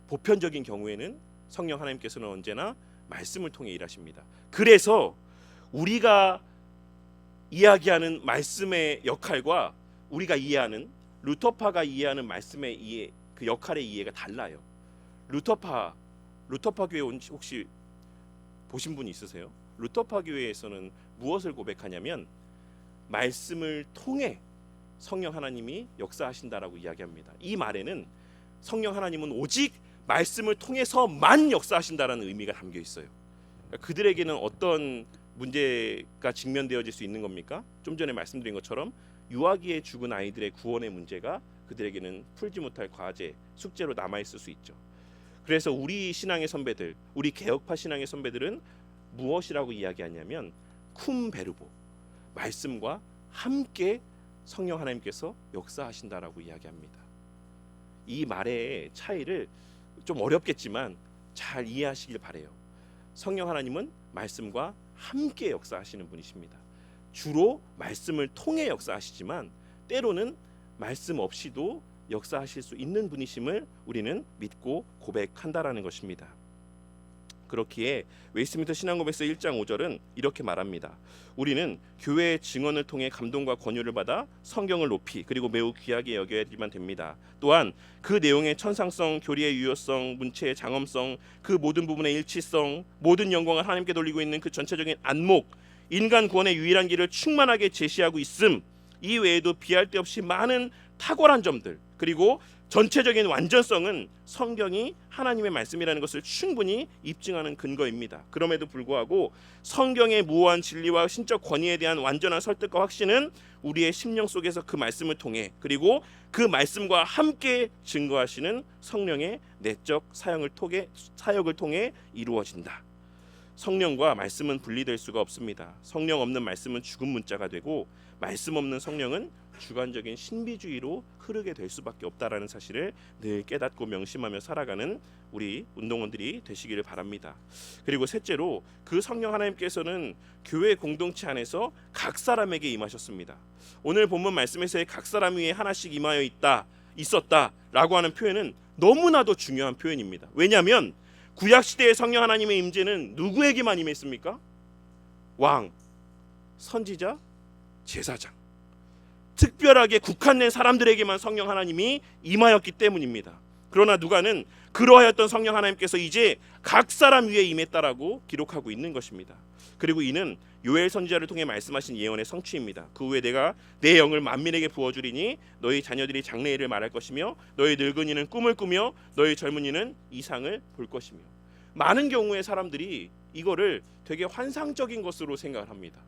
보편적인 경우에는 성령 하나님께서는 언제나 말씀을 통해 일하십니다. 그래서 우리가 이야기하는 말씀의 역할과 우리가 이해하는 루터파가 이해하는 말씀의 이해, 그 역할의 이해가 달라요. 루터파 교회 혹시 보신 분 있으세요? 루터파 교회에서는 무엇을 고백하냐면 말씀을 통해 성령 하나님이 역사하신다라고 이야기합니다. 이 말에는 성령 하나님은 오직 말씀을 통해서만 역사하신다라는 의미가 담겨 있어요. 그러니까 그들에게는 어떤 문제가 직면되어질 수 있는 겁니까? 좀 전에 말씀드린 것처럼 유아기에 죽은 아이들의 구원의 문제가 그들에게는 풀지 못할 과제, 숙제로 남아있을 수 있죠. 그래서 우리 신앙의 선배들, 우리 개혁파 신앙의 선배들은 무엇이라고 이야기하냐면 쿰베르보, 말씀과 함께 성령 하나님께서 역사하신다라고 이야기합니다. 이 말의 차이를 좀 어렵겠지만 잘 이해하시길 바래요. 성령 하나님은 말씀과 함께 역사하시는 분이십니다. 주로 말씀을 통해 역사하시지만 때로는 말씀 없이도 역사하실 수 있는 분이심을 우리는 믿고 고백한다라는 것입니다. 그렇기에 웨스트민스터 신앙고백서 1장 5절은 이렇게 말합니다. 우리는 교회의 증언을 통해 감동과 권유를 받아 성경을 높이 그리고 매우 귀하게 여겨야지만 됩니다. 또한 그 내용의 천상성, 교리의 유효성, 문체의 장엄성, 그 모든 부분의 일치성, 모든 영광을 하나님께 돌리고 있는 그 전체적인 안목, 인간 구원의 유일한 길을 충만하게 제시하고 있음, 이 외에도 비할 데 없이 많은 탁월한 점들, 그리고 전체적인 완전성은 성경이 하나님의 말씀이라는 것을 충분히 입증하는 근거입니다. 그럼에도 불구하고 성경의 무한 진리와 신적 권위에 대한 완전한 설득과 확신은 우리의 심령 속에서 그 말씀을 통해 그리고 그 말씀과 함께 증거하시는 성령의 내적 사역을 통해 이루어진다. 성령과 말씀은 분리될 수가 없습니다. 성령 없는 말씀은 죽은 문자가 되고 말씀 없는 성령은 주관적인 신비주의로 흐르게 될 수밖에 없다라는 사실을 늘 깨닫고 명심하며 살아가는 우리 운동원들이 되시기를 바랍니다. 그리고 셋째로 그 성령 하나님께서는 교회 공동체 안에서 각 사람에게 임하셨습니다. 오늘 본문 말씀에서의 각 사람 위에 하나씩 임하여 있었다라고 하는 표현은 너무나도 중요한 표현입니다. 왜냐하면 구약시대의 성령 하나님의 임재는 누구에게만 임했습니까? 왕, 선지자, 제사장, 특별하게 국한된 사람들에게만 성령 하나님이 임하였기 때문입니다. 그러나 누가는 그러하였던 성령 하나님께서 이제 각 사람 위에 임했다라고 기록하고 있는 것입니다. 그리고 이는 요엘 선지자를 통해 말씀하신 예언의 성취입니다. 그 후에 내가 내 영을 만민에게 부어주리니 너희 자녀들이 장래일을 말할 것이며 너희 늙은이는 꿈을 꾸며 너희 젊은이는 이상을 볼 것이며. 많은 경우에 사람들이 이거를 되게 환상적인 것으로 생각을 합니다.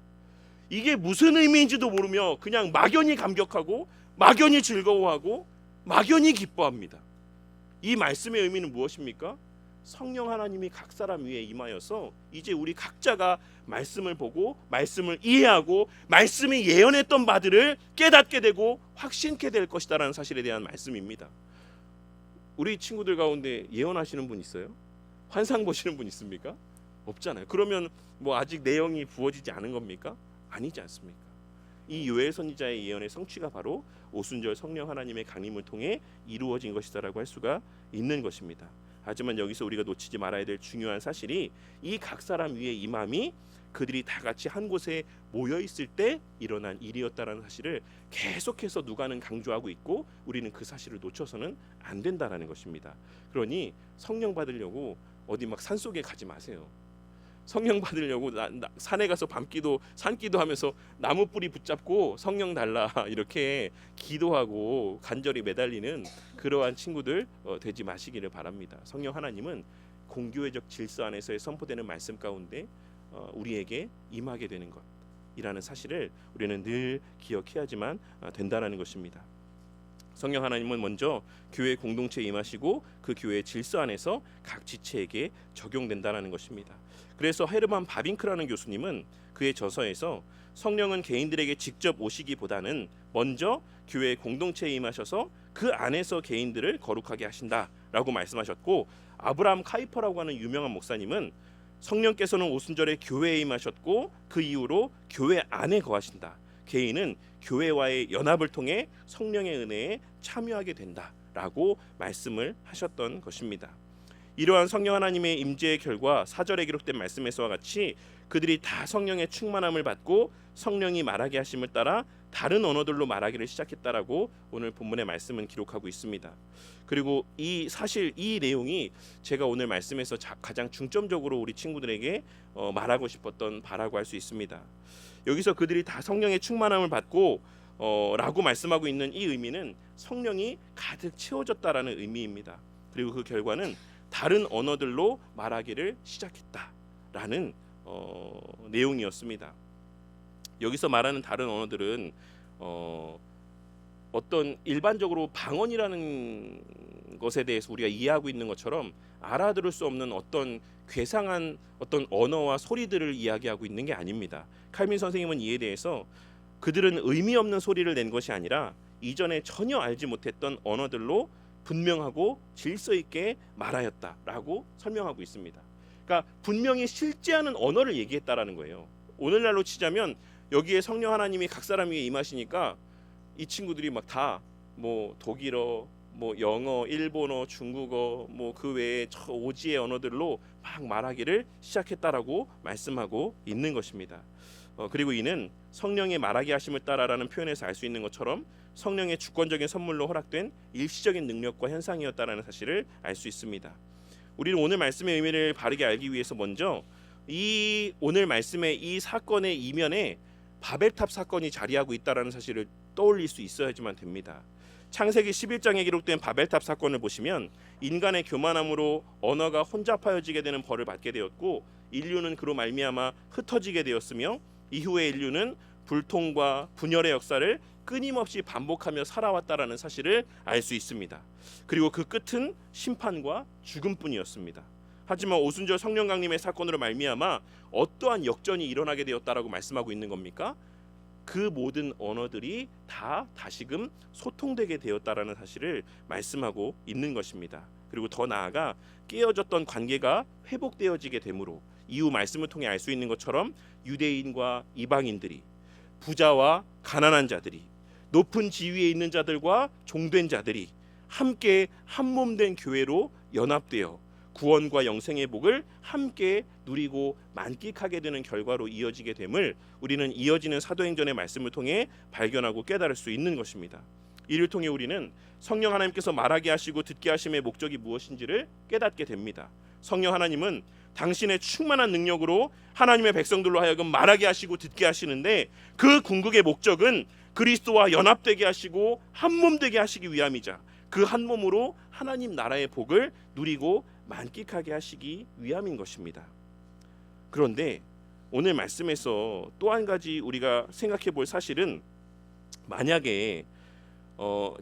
이게 무슨 의미인지도 모르며 그냥 막연히 감격하고 막연히 즐거워하고 막연히 기뻐합니다. 이 말씀의 의미는 무엇입니까? 성령 하나님이 각 사람 위에 임하여서 이제 우리 각자가 말씀을 보고 말씀을 이해하고 말씀이 예언했던 바들을 깨닫게 되고 확신케 될 것이다라는 사실에 대한 말씀입니다. 우리 친구들 가운데 예언하시는 분 있어요? 환상 보시는 분 있습니까? 없잖아요. 그러면 뭐 아직 내용이 부어지지 않은 겁니까? 아니지 않습니까? 이 요엘 선지자의 예언의 성취가 바로 오순절 성령 하나님의 강림을 통해 이루어진 것이다라고 할 수가 있는 것입니다. 하지만 여기서 우리가 놓치지 말아야 될 중요한 사실이 이 각 사람 위에 임함이 그들이 다 같이 한 곳에 모여 있을 때 일어난 일이었다라는 사실을 계속해서 누가는 강조하고 있고 우리는 그 사실을 놓쳐서는 안 된다라는 것입니다. 그러니 성령 받으려고 어디 막 산속에 가지 마세요. 성령 받으려고 산에 가서 밤기도 산기도 하면서 나무 뿌리 붙잡고 성령 달라 이렇게 기도하고 간절히 매달리는 그러한 친구들 되지 마시기를 바랍니다. 성령 하나님은 공교회적 질서 안에서의 선포되는 말씀 가운데 우리에게 임하게 되는 것이라는 사실을 우리는 늘 기억해야지만 된다라는 것입니다. 성령 하나님은 먼저 교회 공동체에 임하시고 그 교회의 질서 안에서 각 지체에게 적용된다라는 것입니다. 그래서 헤르만 바빙크라는 교수님은 그의 저서에서 성령은 개인들에게 직접 오시기보다는 먼저 교회 공동체에 임하셔서 그 안에서 개인들을 거룩하게 하신다라고 말씀하셨고, 아브라함 카이퍼라고 하는 유명한 목사님은 성령께서는 오순절에 교회에 임하셨고 그 이후로 교회 안에 거하신다. 개인은 교회와의 연합을 통해 성령의 은혜에 참여하게 된다라고 말씀을 하셨던 것입니다. 이러한 성령 하나님의 임재의 결과 4절에 기록된 말씀에서와 같이 그들이 다 성령의 충만함을 받고 성령이 말하게 하심을 따라 다른 언어들로 말하기를 시작했다라고 오늘 본문의 말씀은 기록하고 있습니다. 그리고 이 사실 이 내용이 제가 오늘 말씀에서 가장 중점적으로 우리 친구들에게 말하고 싶었던 바라고 할 수 있습니다. 여기서 그들이 다 성령의 충만함을 받고 라고 말씀하고 있는 이 의미는 성령이 가득 채워졌다라는 의미입니다. 그리고 그 결과는 다른 언어들로 말하기를 시작했다라는 내용이었습니다. 여기서 말하는 다른 언어들은 어떤 일반적으로 방언이라는 것에 대해서 우리가 이해하고 있는 것처럼 알아들을 수 없는 어떤 괴상한 어떤 언어와 소리들을 이야기하고 있는 게 아닙니다. 칼빈 선생님은 이에 대해서 그들은 의미 없는 소리를 낸 것이 아니라 이전에 전혀 알지 못했던 언어들로 분명하고 질서 있게 말하였다라고 설명하고 있습니다. 그러니까 분명히 실제하는 언어를 얘기했다라는 거예요. 오늘날로 치자면 여기에 성령 하나님이 각 사람 위에 임하시니까 이 친구들이 막 다 뭐 독일어, 뭐 영어, 일본어, 중국어, 뭐 그 외에 저 오지의 언어들로 막 말하기를 시작했다라고 말씀하고 있는 것입니다. 그리고 이는 성령의 말하게 하심을 따라라는 표현에서 알 수 있는 것처럼 성령의 주권적인 선물로 허락된 일시적인 능력과 현상이었다라는 사실을 알 수 있습니다. 우리는 오늘 말씀의 의미를 바르게 알기 위해서 먼저 이 오늘 말씀의 이 사건의 이면에 바벨탑 사건이 자리하고 있다라는 사실을 떠올릴 수 있어야지만 됩니다. 창세기 11장에 기록된 바벨탑 사건을 보시면 인간의 교만함으로 언어가 혼잡하여지게 되는 벌을 받게 되었고 인류는 그로 말미암아 흩어지게 되었으며 이후의 인류는 불통과 분열의 역사를 끊임없이 반복하며 살아왔다라는 사실을 알 수 있습니다. 그리고 그 끝은 심판과 죽음뿐이었습니다. 하지만 오순절 성령 강림의 사건으로 말미암아 어떠한 역전이 일어나게 되었다라고 말씀하고 있는 겁니까? 그 모든 언어들이 다 다시금 소통되게 되었다라는 사실을 말씀하고 있는 것입니다. 그리고 더 나아가 깨어졌던 관계가 회복되어지게 되므로 이후 말씀을 통해 알 수 있는 것처럼 유대인과 이방인들이, 부자와 가난한 자들이, 높은 지위에 있는 자들과 종된 자들이 함께 한 몸 된 교회로 연합되어 구원과 영생의 복을 함께 누리고 만끽하게 되는 결과로 이어지게 됨을 우리는 이어지는 사도행전의 말씀을 통해 발견하고 깨달을 수 있는 것입니다. 이를 통해 우리는 성령 하나님께서 말하게 하시고 듣게 하심의 목적이 무엇인지를 깨닫게 됩니다. 성령 하나님은 당신의 충만한 능력으로 하나님의 백성들로 하여금 말하게 하시고 듣게 하시는데 그 궁극의 목적은 그리스도와 연합되게 하시고 한 몸 되게 하시기 위함이자 그 한 몸으로 하나님 나라의 복을 누리고 만끽하게 하시기 위함인 것입니다. 그런데 오늘 말씀에서 또 한 가지 우리가 생각해 볼 사실은 만약에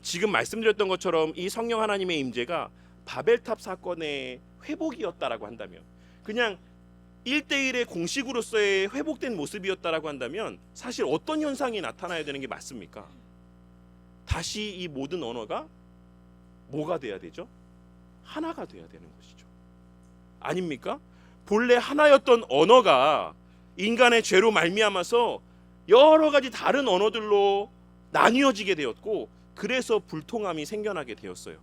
지금 말씀드렸던 것처럼 이 성령 하나님의 임재가 바벨탑 사건의 회복이었다라고 한다면, 그냥 1대1의 공식으로서의 회복된 모습이었다라고 한다면 사실 어떤 현상이 나타나야 되는 게 맞습니까? 다시 이 모든 언어가 뭐가 돼야 되죠? 하나가 돼야 되는 것이죠. 아닙니까? 본래 하나였던 언어가 인간의 죄로 말미암아서 여러 가지 다른 언어들로 나뉘어지게 되었고, 그래서 불통함이 생겨나게 되었어요.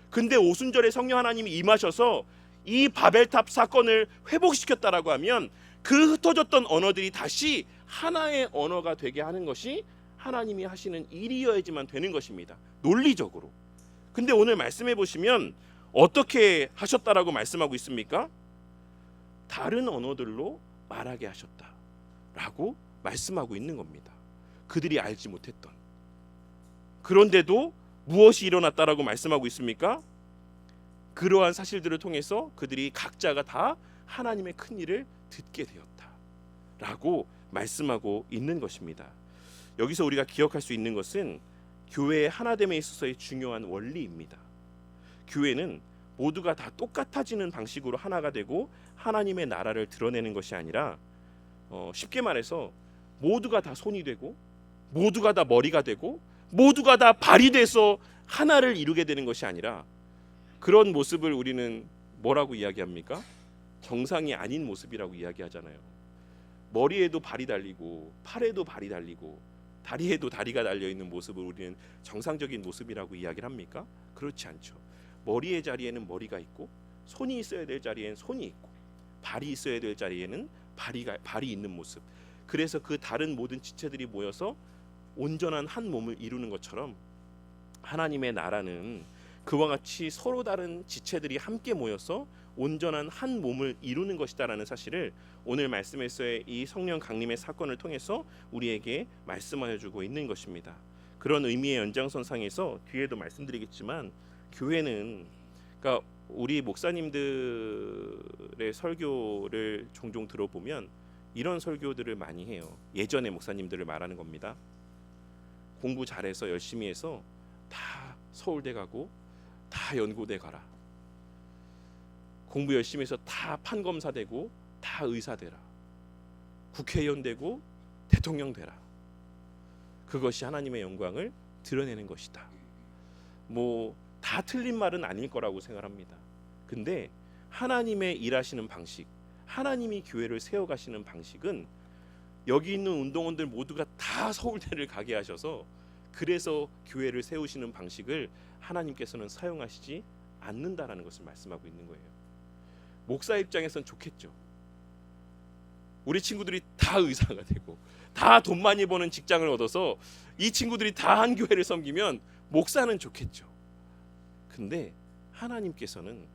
근데 오순절에 성령 하나님이 임하셔서 이 바벨탑 사건을 회복시켰다라고 하면 그 흩어졌던 언어들이 다시 하나의 언어가 되게 하는 것이 하나님이 하시는 일이어야지만 되는 것입니다. 논리적으로. 근데 오늘 말씀해 보시면 어떻게 하셨다라고 말씀하고 있습니까? 다른 언어들로 말하게 하셨다라고 말씀하고 있는 겁니다. 그들이 알지 못했던. 그런데도 무엇이 일어났다라고 말씀하고 있습니까? 그러한 사실들을 통해서 그들이 각자가 다 하나님의 큰 일을 듣게 되었다라고 말씀하고 있는 것입니다. 여기서 우리가 기억할 수 있는 것은 교회의 하나됨에 있어서의 중요한 원리입니다. 교회는 모두가 다 똑같아지는 방식으로 하나가 되고 하나님의 나라를 드러내는 것이 아니라, 쉽게 말해서 모두가 다 손이 되고 모두가 다 머리가 되고 모두가 다 발이 돼서 하나를 이루게 되는 것이 아니라, 그런 모습을 우리는 뭐라고 이야기합니까? 정상이 아닌 모습이라고 이야기하잖아요. 머리에도 발이 달리고 팔에도 발이 달리고 다리에도 다리가 달려있는 모습을 우리는 정상적인 모습이라고 이야기를 합니까? 그렇지 않죠. 머리의 자리에는 머리가 있고, 손이 있어야 될 자리에는 손이 있고, 발이 있어야 될 자리에는 발이 있는 모습. 그래서 그 다른 모든 지체들이 모여서 온전한 한 몸을 이루는 것처럼 하나님의 나라는 그와 같이 서로 다른 지체들이 함께 모여서 온전한 한 몸을 이루는 것이다라는 사실을 오늘 말씀에서의 이 성령 강림의 사건을 통해서 우리에게 말씀하여 주고 있는 것입니다. 그런 의미의 연장선상에서 뒤에도 말씀드리겠지만, 교회는, 그러니까 우리 목사님들의 설교를 종종 들어보면 이런 설교들을 많이 해요. 예전의 목사님들을 말하는 겁니다. 공부 잘해서 열심히 해서 다 서울대 가고 다 연고대 가라. 공부 열심히 해서 다 판검사 되고 다 의사 되라. 국회의원 되고 대통령 되라. 그것이 하나님의 영광을 드러내는 것이다. 다 틀린 말은 아닐 거라고 생각합니다. 근데 하나님의 일하시는 방식, 하나님이 교회를 세워가시는 방식은 여기 있는 운동원들 모두가 다 서울대를 가게 하셔서 그래서 교회를 세우시는 방식을 하나님께서는 사용하시지 않는다라는 것을 말씀하고 있는 거예요. 목사 입장에선 좋겠죠. 우리 친구들이 다 의사가 되고 다 돈 많이 버는 직장을 얻어서 이 친구들이 다 한 교회를 섬기면 목사는 좋겠죠. 근데 하나님께서는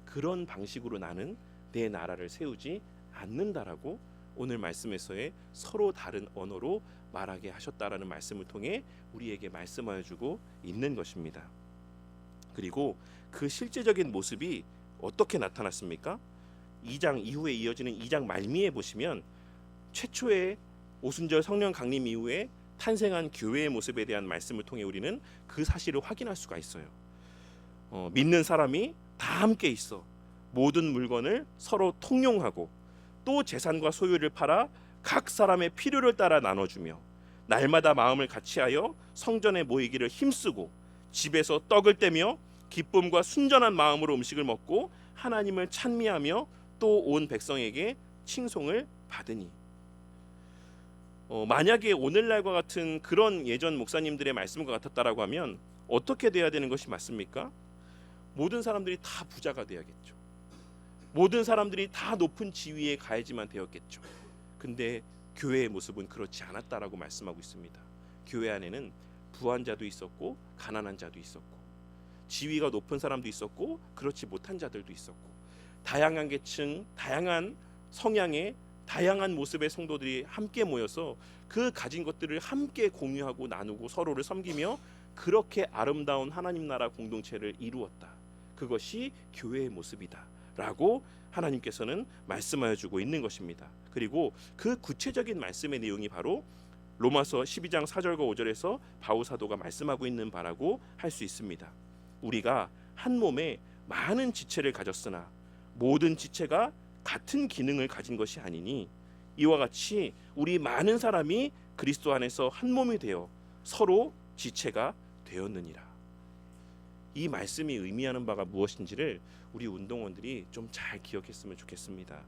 그런 방식으로 나는 내 나라를 세우지 않는다라고 오늘 말씀에서의 서로 다른 언어로 말하게 하셨다라는 말씀을 통해 우리에게 말씀하여 주고 있는 것입니다. 그리고 그 실제적인 모습이 어떻게 나타났습니까? 2장 이후에 이어지는 2장 말미에 보시면 최초의 오순절 성령 강림 이후에 탄생한 교회의 모습에 대한 말씀을 통해 우리는 그 사실을 확인할 수가 있어요. 믿는 사람이 다 함께 있어 모든 물건을 서로 통용하고 또 재산과 소유를 팔아 각 사람의 필요를 따라 나눠주며 날마다 마음을 같이하여 성전에 모이기를 힘쓰고 집에서 떡을 떼며 기쁨과 순전한 마음으로 음식을 먹고 하나님을 찬미하며 또 온 백성에게 칭송을 받으니. 만약에 오늘날과 같은 그런 예전 목사님들의 말씀과 같았다라고 하면 어떻게 돼야 되는 것이 맞습니까? 모든 사람들이 다 부자가 돼야겠죠. 모든 사람들이 다 높은 지위에 가야지만 되었겠죠. 근데 교회의 모습은 그렇지 않았다라고 말씀하고 있습니다. 교회 안에는 부한 자도 있었고 가난한 자도 있었고 지위가 높은 사람도 있었고 그렇지 못한 자들도 있었고 다양한 계층, 다양한 성향의 다양한 모습의 성도들이 함께 모여서 그 가진 것들을 함께 공유하고 나누고 서로를 섬기며 그렇게 아름다운 하나님 나라 공동체를 이루었다. 그것이 교회의 모습이다 라고 하나님께서는 말씀하여 주고 있는 것입니다. 그리고 그 구체적인 말씀의 내용이 바로 로마서 12장 4절과 5절에서 바울 사도가 말씀하고 있는 바라고 할 수 있습니다. 우리가 한 몸에 많은 지체를 가졌으나 모든 지체가 같은 기능을 가진 것이 아니니 이와 같이 우리 많은 사람이 그리스도 안에서 한 몸이 되어 서로 지체가 되었느니라. 이 말씀이 의미하는 바가 무엇인지를 우리 운동원들이 좀 잘 기억했으면 좋겠습니다.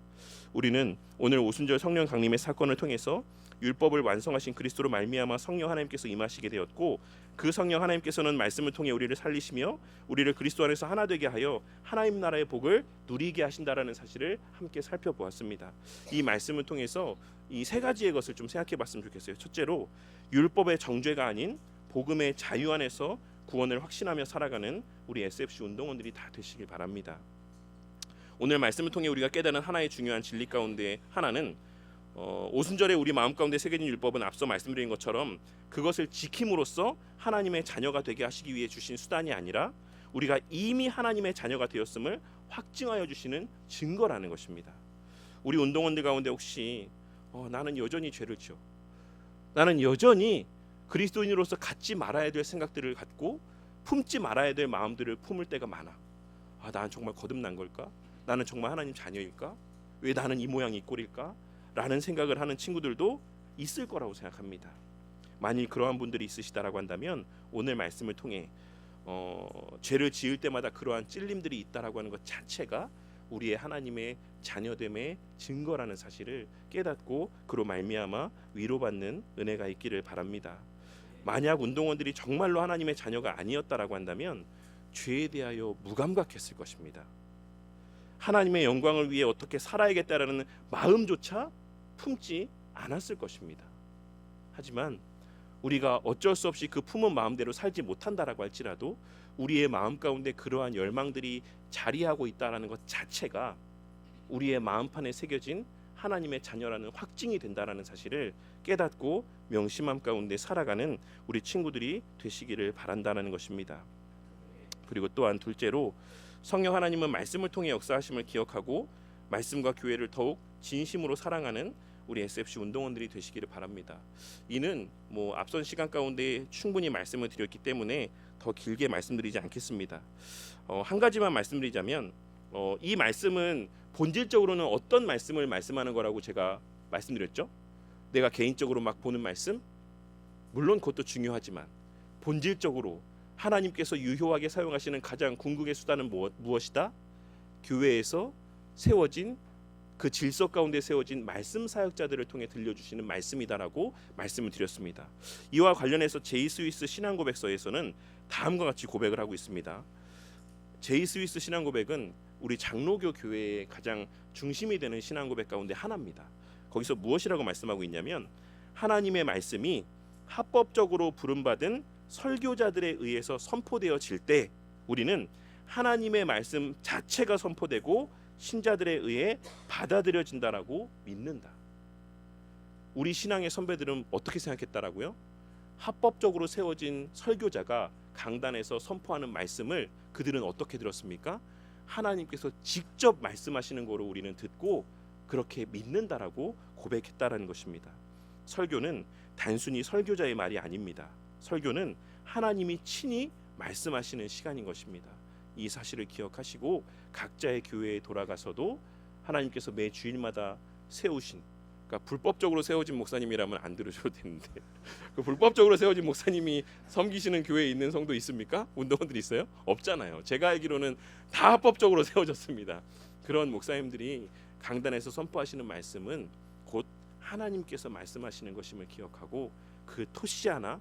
우리는 오늘 오순절 성령 강림의 사건을 통해서 율법을 완성하신 그리스도로 말미암아 성령 하나님께서 임하시게 되었고, 그 성령 하나님께서는 말씀을 통해 우리를 살리시며 우리를 그리스도 안에서 하나 되게 하여 하나님 나라의 복을 누리게 하신다라는 사실을 함께 살펴보았습니다. 이 말씀을 통해서 이 세 가지의 것을 좀 생각해 봤으면 좋겠어요. 첫째로, 율법의 정죄가 아닌 복음의 자유 안에서 구원을 확신하며 살아가는 우리 SFC 운동원들이 다 되시길 바랍니다. 오늘 말씀을 통해 우리가 깨닫는 하나의 중요한 진리 가운데 하나는 오순절에 우리 마음 가운데 새겨진 율법은 앞서 말씀드린 것처럼 그것을 지킴으로써 하나님의 자녀가 되게 하시기 위해 주신 수단이 아니라 우리가 이미 하나님의 자녀가 되었음을 확증하여 주시는 증거라는 것입니다. 우리 운동원들 가운데 혹시 나는 여전히 죄를 지어, 나는 여전히 그리스도인으로서 갖지 말아야 될 생각들을 갖고 품지 말아야 될 마음들을 품을 때가 많아. 나는 정말 거듭난 걸까? 나는 정말 하나님 자녀일까? 왜 나는 이 모양 이 꼴일까? 라는 생각을 하는 친구들도 있을 거라고 생각합니다. 만일 그러한 분들이 있으시다라고 한다면 오늘 말씀을 통해 죄를 지을 때마다 그러한 찔림들이 있다라고 하는 것 자체가 우리의 하나님의 자녀됨의 증거라는 사실을 깨닫고 그로 말미암아 위로받는 은혜가 있기를 바랍니다. 만약 운동원들이 정말로 하나님의 자녀가 아니었다라고 한다면 죄에 대하여 무감각했을 것입니다. 하나님의 영광을 위해 어떻게 살아야겠다라는 마음조차 품지 않았을 것입니다. 하지만 우리가 어쩔 수 없이 그 품은 마음대로 살지 못한다라고 할지라도 우리의 마음 가운데 그러한 열망들이 자리하고 있다라는 것 자체가 우리의 마음판에 새겨진 하나님의 자녀라는 확증이 된다라는 사실을 깨닫고 명심함 가운데 살아가는 우리 친구들이 되시기를 바란다는 것입니다. 그리고 또한 둘째로, 성령 하나님은 말씀을 통해 역사하심을 기억하고 말씀과 교회를 더욱 진심으로 사랑하는 우리 SFC 운동원들이 되시기를 바랍니다. 이는 앞선 시간 가운데 충분히 말씀을 드렸기 때문에 더 길게 말씀드리지 않겠습니다. 한 가지만 말씀드리자면 이 말씀은 본질적으로는 어떤 말씀을 말씀하는 거라고 제가 말씀드렸죠? 내가 개인적으로 막 보는 말씀? 물론 그것도 중요하지만 본질적으로 하나님께서 유효하게 사용하시는 가장 궁극의 수단은 무엇이다? 교회에서 세워진 그 질서 가운데 세워진 말씀 사역자들을 통해 들려주시는 말씀이다라고 말씀을 드렸습니다. 이와 관련해서 제이 스위스 신앙고백서에서는 다음과 같이 고백을 하고 있습니다. 제이 스위스 신앙고백은 우리 장로교 교회의 가장 중심이 되는 신앙고백 가운데 하나입니다. 거기서 무엇이라고 말씀하고 있냐면, 하나님의 말씀이 합법적으로 부름받은 설교자들에 의해서 선포되어질 때 우리는 하나님의 말씀 자체가 선포되고 신자들에 의해 받아들여진다라고 믿는다. 우리 신앙의 선배들은 어떻게 생각했다라고요? 합법적으로 세워진 설교자가 강단에서 선포하는 말씀을 그들은 어떻게 들었습니까? 하나님께서 직접 말씀하시는 거로 우리는 듣고 그렇게 믿는다라고 고백했다라는 것입니다. 설교는 단순히 설교자의 말이 아닙니다. 설교는 하나님이 친히 말씀하시는 시간인 것입니다. 이 사실을 기억하시고 각자의 교회에 돌아가서도 하나님께서 매 주일마다 세우신, 그러니까 불법적으로 세워진 목사님이라면 안 들으셔도 되는데 그 불법적으로 세워진 목사님이 섬기시는 교회에 있는 성도 있습니까? 운동원들이 있어요? 없잖아요. 제가 알기로는 다 합법적으로 세워졌습니다. 그런 목사님들이 강단에서 선포하시는 말씀은 곧 하나님께서 말씀하시는 것임을 기억하고 그 토시 하나,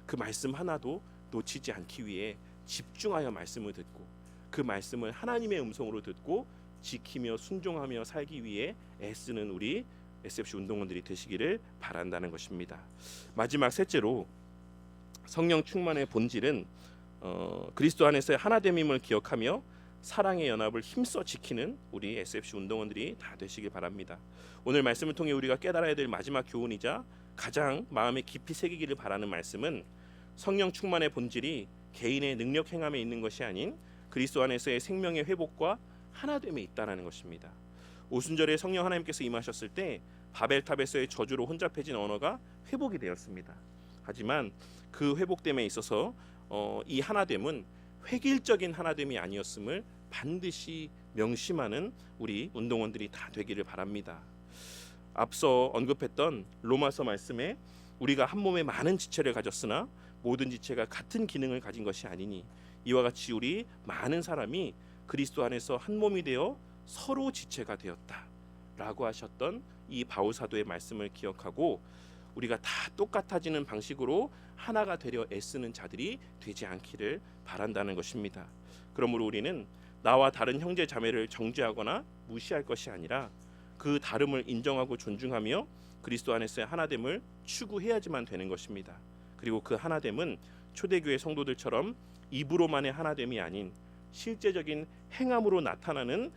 그 말씀 하나도 놓치지 않기 위해 집중하여 말씀을 듣고 그 말씀을 하나님의 음성으로 듣고 지키며 순종하며 살기 위해 애쓰는 우리 SFC 운동원들이 되시기를 바란다는 것입니다. 마지막 셋째로, 성령 충만의 본질은 그리스도 안에서의 하나됨임을 기억하며 사랑의 연합을 힘써 지키는 우리 SFC 운동원들이 다 되시길 바랍니다. 오늘 말씀을 통해 우리가 깨달아야 될 마지막 교훈이자 가장 마음에 깊이 새기기를 바라는 말씀은, 성령 충만의 본질이 개인의 능력 행함에 있는 것이 아닌 그리스도 안에서의 생명의 회복과 하나됨에 있다는 것입니다. 오순절에 성령 하나님께서 임하셨을 때 바벨탑에서의 저주로 혼잡해진 언어가 회복이 되었습니다. 하지만 그 회복됨에 있어서 이 하나됨은 획일적인 하나됨이 아니었음을 반드시 명심하는 우리 운동원들이 다 되기를 바랍니다. 앞서 언급했던 로마서 말씀에 우리가 한 몸에 많은 지체를 가졌으나 모든 지체가 같은 기능을 가진 것이 아니니 이와 같이 우리 많은 사람이 그리스도 안에서 한 몸이 되어 서로 지체가 되었다라고 하셨던 이 바울 사도의 말씀을 기억하고 우리가 다 똑같아지는 방식으로 하나가 되려 애쓰는 자들이 되지 않기를 바란다는 것입니다. 그러므로 우리는 나와 다른 형제 자매를 정죄하거나 무시할 것이 아니라 그 다름을 인정하고 존중하며 그리스도 안에서의 하나됨을 추구해야지만 되는 것입니다. 그리고 그 하나됨은 초대교회 성도들처럼 입으로만의 하나됨이 아닌 실제적인 행함으로 나타나는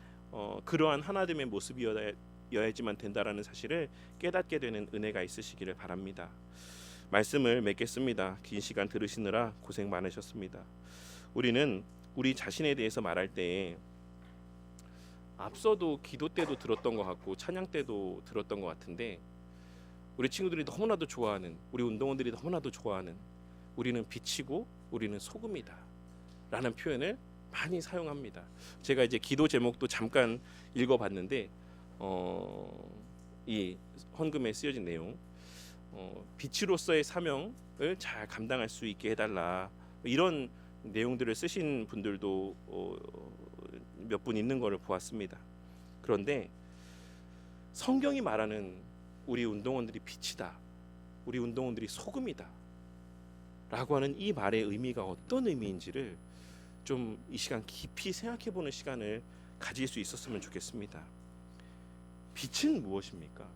그러한 하나됨의 모습이어야지만 된다라는 사실을 깨닫게 되는 은혜가 있으시기를 바랍니다. 말씀을 맺겠습니다. 긴 시간 들으시느라 고생 많으셨습니다. 우리는 우리 자신에 대해서 말할 때 앞서도 기도 때도 들었던 것 같고 찬양 때도 들었던 것 같은데 우리 친구들이 너무나도 좋아하는, 우리 운동원들이 너무나도 좋아하는, 우리는 빛이고 우리는 소금이다 라는 표현을 많이 사용합니다. 제가 이제 기도 제목도 잠깐 읽어봤는데 이 헌금에 쓰여진 내용, 빛으로서의 사명을 잘 감당할 수 있게 해달라, 이런 내용들을 쓰신 분들도 몇 분 있는 것을 보았습니다. 그런데 성경이 말하는 우리 운동원들이 빛이다, 우리 운동원들이 소금이다 라고 하는 이 말의 의미가 어떤 의미인지를 좀 이 시간 깊이 생각해보는 시간을 가질 수 있었으면 좋겠습니다. 빛은 무엇입니까?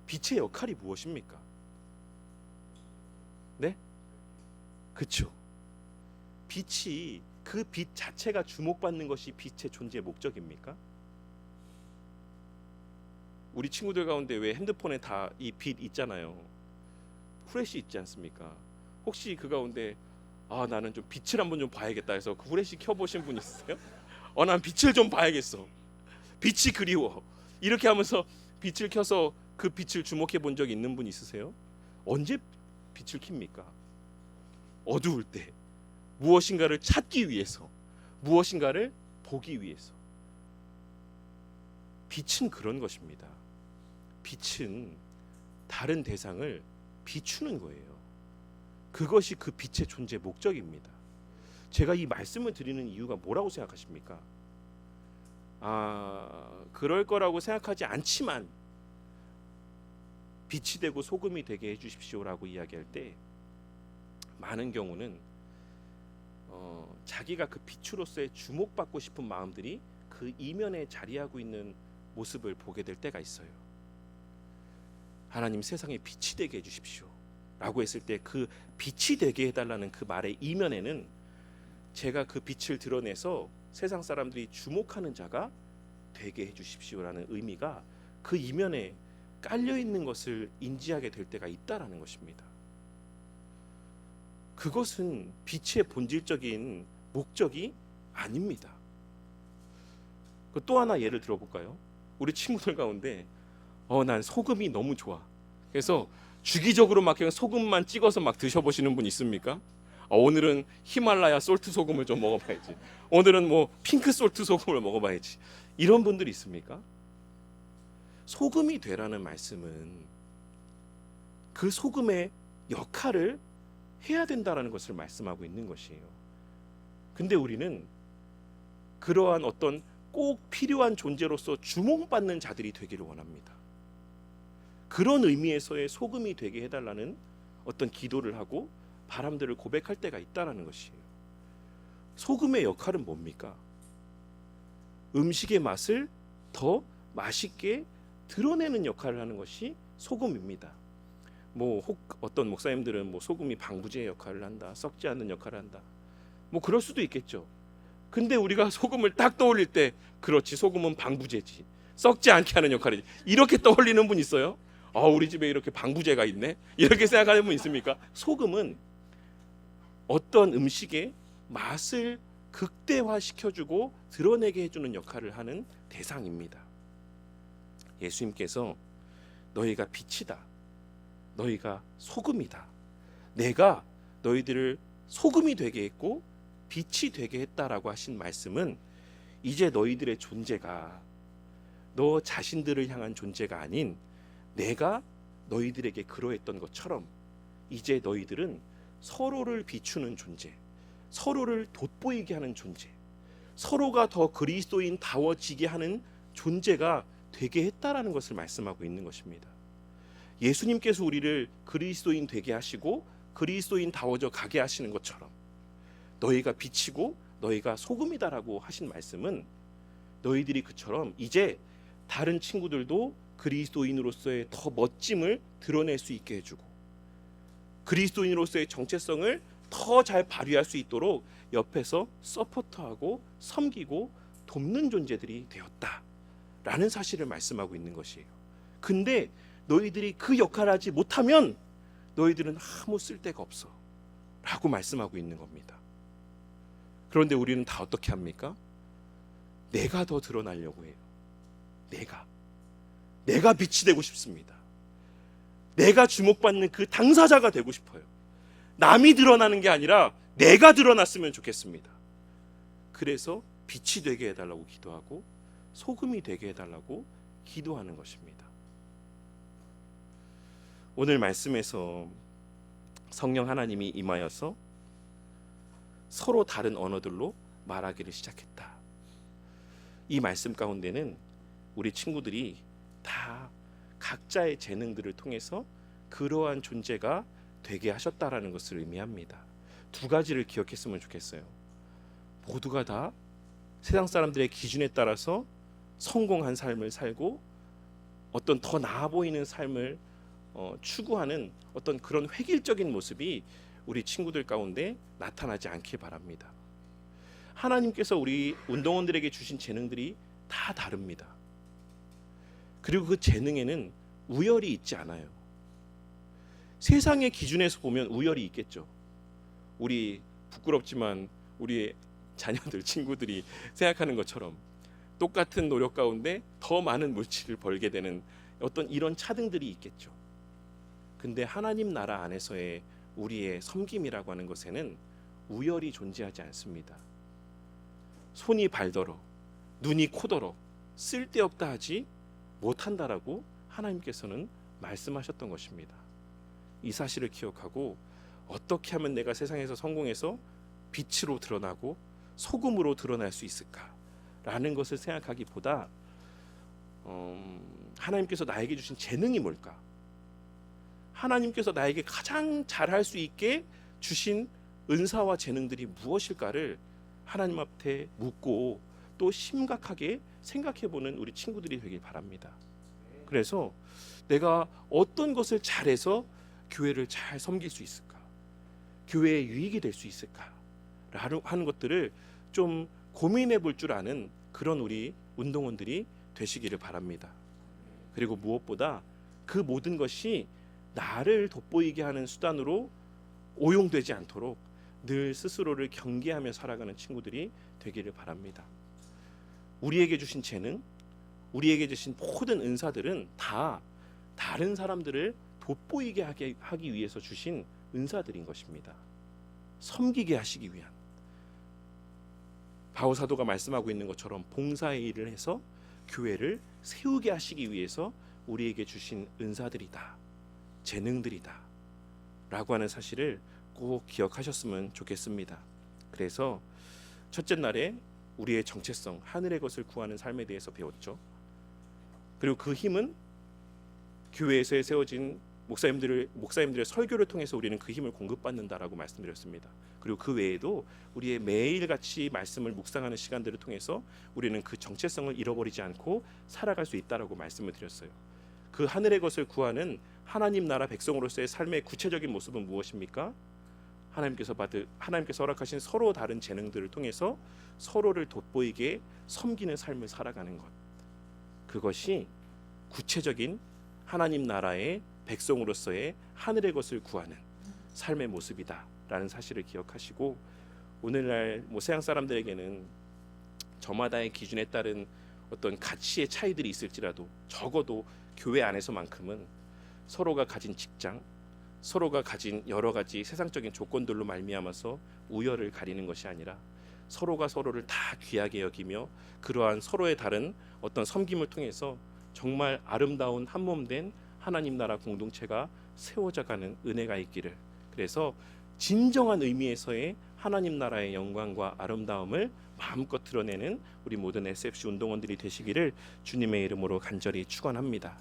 빛의 역할이 무엇입니까? 네? 그렇죠. 빛이, 그 빛 자체가 주목받는 것이 빛의 존재의 목적입니까? 우리 친구들 가운데 왜 핸드폰에 다 이 빛 있잖아요. 후레쉬 있지 않습니까? 혹시 그 가운데 나는 좀 빛을 한번 좀 봐야겠다 해서 그 후레쉬 켜보신 분 있으세요? 난 빛을 좀 봐야겠어, 빛이 그리워, 이렇게 하면서 빛을 켜서 그 빛을 주목해 본 적 있는 분 있으세요? 언제 빛을 켭니까? 어두울 때, 무엇인가를 찾기 위해서, 무엇인가를 보기 위해서. 빛은 그런 것입니다. 빛은 다른 대상을 비추는 거예요. 그것이 그 빛의 존재 목적입니다. 제가 이 말씀을 드리는 이유가 뭐라고 생각하십니까? 그럴 거라고 생각하지 않지만 빛이 되고 소금이 되게 해주십시오라고 이야기할 때 많은 경우는 자기가 그 빛으로서의 주목받고 싶은 마음들이 그 이면에 자리하고 있는 모습을 보게 될 때가 있어요. 하나님, 세상에 빛이 되게 해주십시오 라고 했을 때 그 빛이 되게 해달라는 그 말의 이면에는 제가 그 빛을 드러내서 세상 사람들이 주목하는 자가 되게 해주십시오라는 의미가 그 이면에 깔려있는 것을 인지하게 될 때가 있다라는 것입니다. 그것은 빛의 본질적인 목적이 아닙니다. 또 하나 예를 들어볼까요? 우리 친구들 가운데 난 소금이 너무 좋아, 그래서 주기적으로 막 그냥 소금만 찍어서 막 드셔보시는 분 있습니까? 오늘은 히말라야 솔트 소금을 좀 먹어봐야지, 오늘은 뭐 핑크 솔트 소금을 먹어봐야지, 이런 분들이 있습니까? 소금이 되라는 말씀은 그 소금의 역할을 해야 된다라는 것을 말씀하고 있는 것이에요. 근데 우리는 그러한 어떤 꼭 필요한 존재로서 주목받는 자들이 되기를 원합니다. 그런 의미에서의 소금이 되게 해달라는 어떤 기도를 하고 바람들을 고백할 때가 있다라는 것이에요. 소금의 역할은 뭡니까? 음식의 맛을 더 맛있게 드러내는 역할을 하는 것이 소금입니다. 어떤 목사님들은 소금이 방부제 역할을 한다, 썩지 않는 역할을 한다, 그럴 수도 있겠죠. 근데 우리가 소금을 딱 떠올릴 때, 그렇지, 소금은 방부제지, 썩지 않게 하는 역할이지, 이렇게 떠올리는 분 있어요? 우리 집에 이렇게 방부제가 있네, 이렇게 생각하는 분 있습니까? 소금은 어떤 음식의 맛을 극대화시켜주고 드러내게 해주는 역할을 하는 대상입니다. 예수님께서 너희가 빛이다, 너희가 소금이다, 내가 너희들을 소금이 되게 했고 빛이 되게 했다라고 하신 말씀은 이제 너희들의 존재가 너 자신들을 향한 존재가 아닌 내가 너희들에게 그러했던 것처럼 이제 너희들은 서로를 비추는 존재, 서로를 돋보이게 하는 존재, 서로가 더 그리스도인다워지게 하는 존재가 되게 했다라는 것을 말씀하고 있는 것입니다. 예수님께서 우리를 그리스도인 되게 하시고 그리스도인다워져 가게 하시는 것처럼 너희가 빛이고 너희가 소금이다라고 하신 말씀은 너희들이 그처럼 이제 다른 친구들도 그리스도인으로서의 더 멋짐을 드러낼 수 있게 해주고 그리스도인으로서의 정체성을 더 잘 발휘할 수 있도록 옆에서 서포트하고 섬기고 돕는 존재들이 되었다라는 사실을 말씀하고 있는 것이에요. 근데 너희들이 그 역할을 하지 못하면 너희들은 아무 쓸데가 없어 라고 말씀하고 있는 겁니다. 그런데 우리는 다 어떻게 합니까? 내가 더 드러나려고 해요. 내가 빛이 되고 싶습니다. 내가 주목받는 그 당사자가 되고 싶어요. 남이 드러나는 게 아니라 내가 드러났으면 좋겠습니다. 그래서 빛이 되게 해달라고 기도하고 소금이 되게 해달라고 기도하는 것입니다. 오늘 말씀에서 성령 하나님이 임하여서 서로 다른 언어들로 말하기를 시작했다. 이 말씀 가운데는 우리 친구들이 다 각자의 재능들을 통해서 그러한 존재가 되게 하셨다라는 것을 의미합니다. 두 가지를 기억했으면 좋겠어요. 모두가 다 세상 사람들의 기준에 따라서 성공한 삶을 살고 어떤 더 나아 보이는 삶을 추구하는 어떤 그런 획일적인 모습이 우리 친구들 가운데 나타나지 않길 바랍니다. 하나님께서 우리 운동원들에게 주신 재능들이 다 다릅니다. 그리고 그 재능에는 우열이 있지 않아요. 세상의 기준에서 보면 우열이 있겠죠. 우리 부끄럽지만 우리 자녀들, 친구들이 생각하는 것처럼 똑같은 노력 가운데 더 많은 물질을 벌게 되는 어떤 이런 차등들이 있겠죠. 근데 하나님 나라 안에서의 우리의 섬김이라고 하는 것에는 우열이 존재하지 않습니다. 손이 발더러 눈이 코더러 쓸데없다 하지 못한다라고 하나님께서는 말씀하셨던 것입니다. 이 사실을 기억하고 어떻게 하면 내가 세상에서 성공해서 빛으로 드러나고 소금으로 드러날 수 있을까라는 것을 생각하기보다 하나님께서 나에게 주신 재능이 뭘까? 하나님께서 나에게 가장 잘할 수 있게 주신 은사와 재능들이 무엇일까를 하나님 앞에 묻고 또 심각하게 생각해보는 우리 친구들이 되길 바랍니다. 그래서 내가 어떤 것을 잘해서 교회를 잘 섬길 수 있을까? 교회에 유익이 될 수 있을까? 하는 것들을 좀 고민해 볼 줄 아는 그런 우리 운동원들이 되시기를 바랍니다. 그리고 무엇보다 그 모든 것이 나를 돋보이게 하는 수단으로 오용되지 않도록 늘 스스로를 경계하며 살아가는 친구들이 되기를 바랍니다. 우리에게 주신 재능, 우리에게 주신 모든 은사들은 다 다른 사람들을 돋보이게 하기 위해서 주신 은사들인 것입니다. 섬기게 하시기 위한, 바울 사도가 말씀하고 있는 것처럼 봉사의 일을 해서 교회를 세우게 하시기 위해서 우리에게 주신 은사들이다, 재능들이다 라고 하는 사실을 꼭 기억하셨으면 좋겠습니다. 그래서 첫째 날에 우리의 정체성, 하늘의 것을 구하는 삶에 대해서 배웠죠. 그리고 그 힘은 교회에서 세워진 목사님들의 설교를 통해서 우리는 그 힘을 공급받는다라고 말씀드렸습니다. 그리고 그 외에도 우리의 매일같이 말씀을 묵상하는 시간들을 통해서 우리는 그 정체성을 잃어버리지 않고 살아갈 수 있다라고 말씀을 드렸어요. 그 하늘의 것을 구하는 하나님 나라 백성으로서의 삶의 구체적인 모습은 무엇입니까? 하나님께서 허락하신 서로 다른 재능들을 통해서 서로를 돋보이게 섬기는 삶을 살아가는 것, 그것이 구체적인 하나님 나라의 백성으로서의 하늘의 것을 구하는 삶의 모습이다라는 사실을 기억하시고, 오늘날 세상 사람들에게는 저마다의 기준에 따른 어떤 가치의 차이들이 있을지라도 적어도 교회 안에서만큼은 서로가 가진 직장, 서로가 가진 여러 가지 세상적인 조건들로 말미암아서 우열을 가리는 것이 아니라 서로가 서로를 다 귀하게 여기며 그러한 서로의 다른 어떤 섬김을 통해서 정말 아름다운 한몸된 하나님 나라 공동체가 세워져가는 은혜가 있기를, 그래서 진정한 의미에서의 하나님 나라의 영광과 아름다움을 마음껏 드러내는 우리 모든 SFC 운동원들이 되시기를 주님의 이름으로 간절히 축원합니다.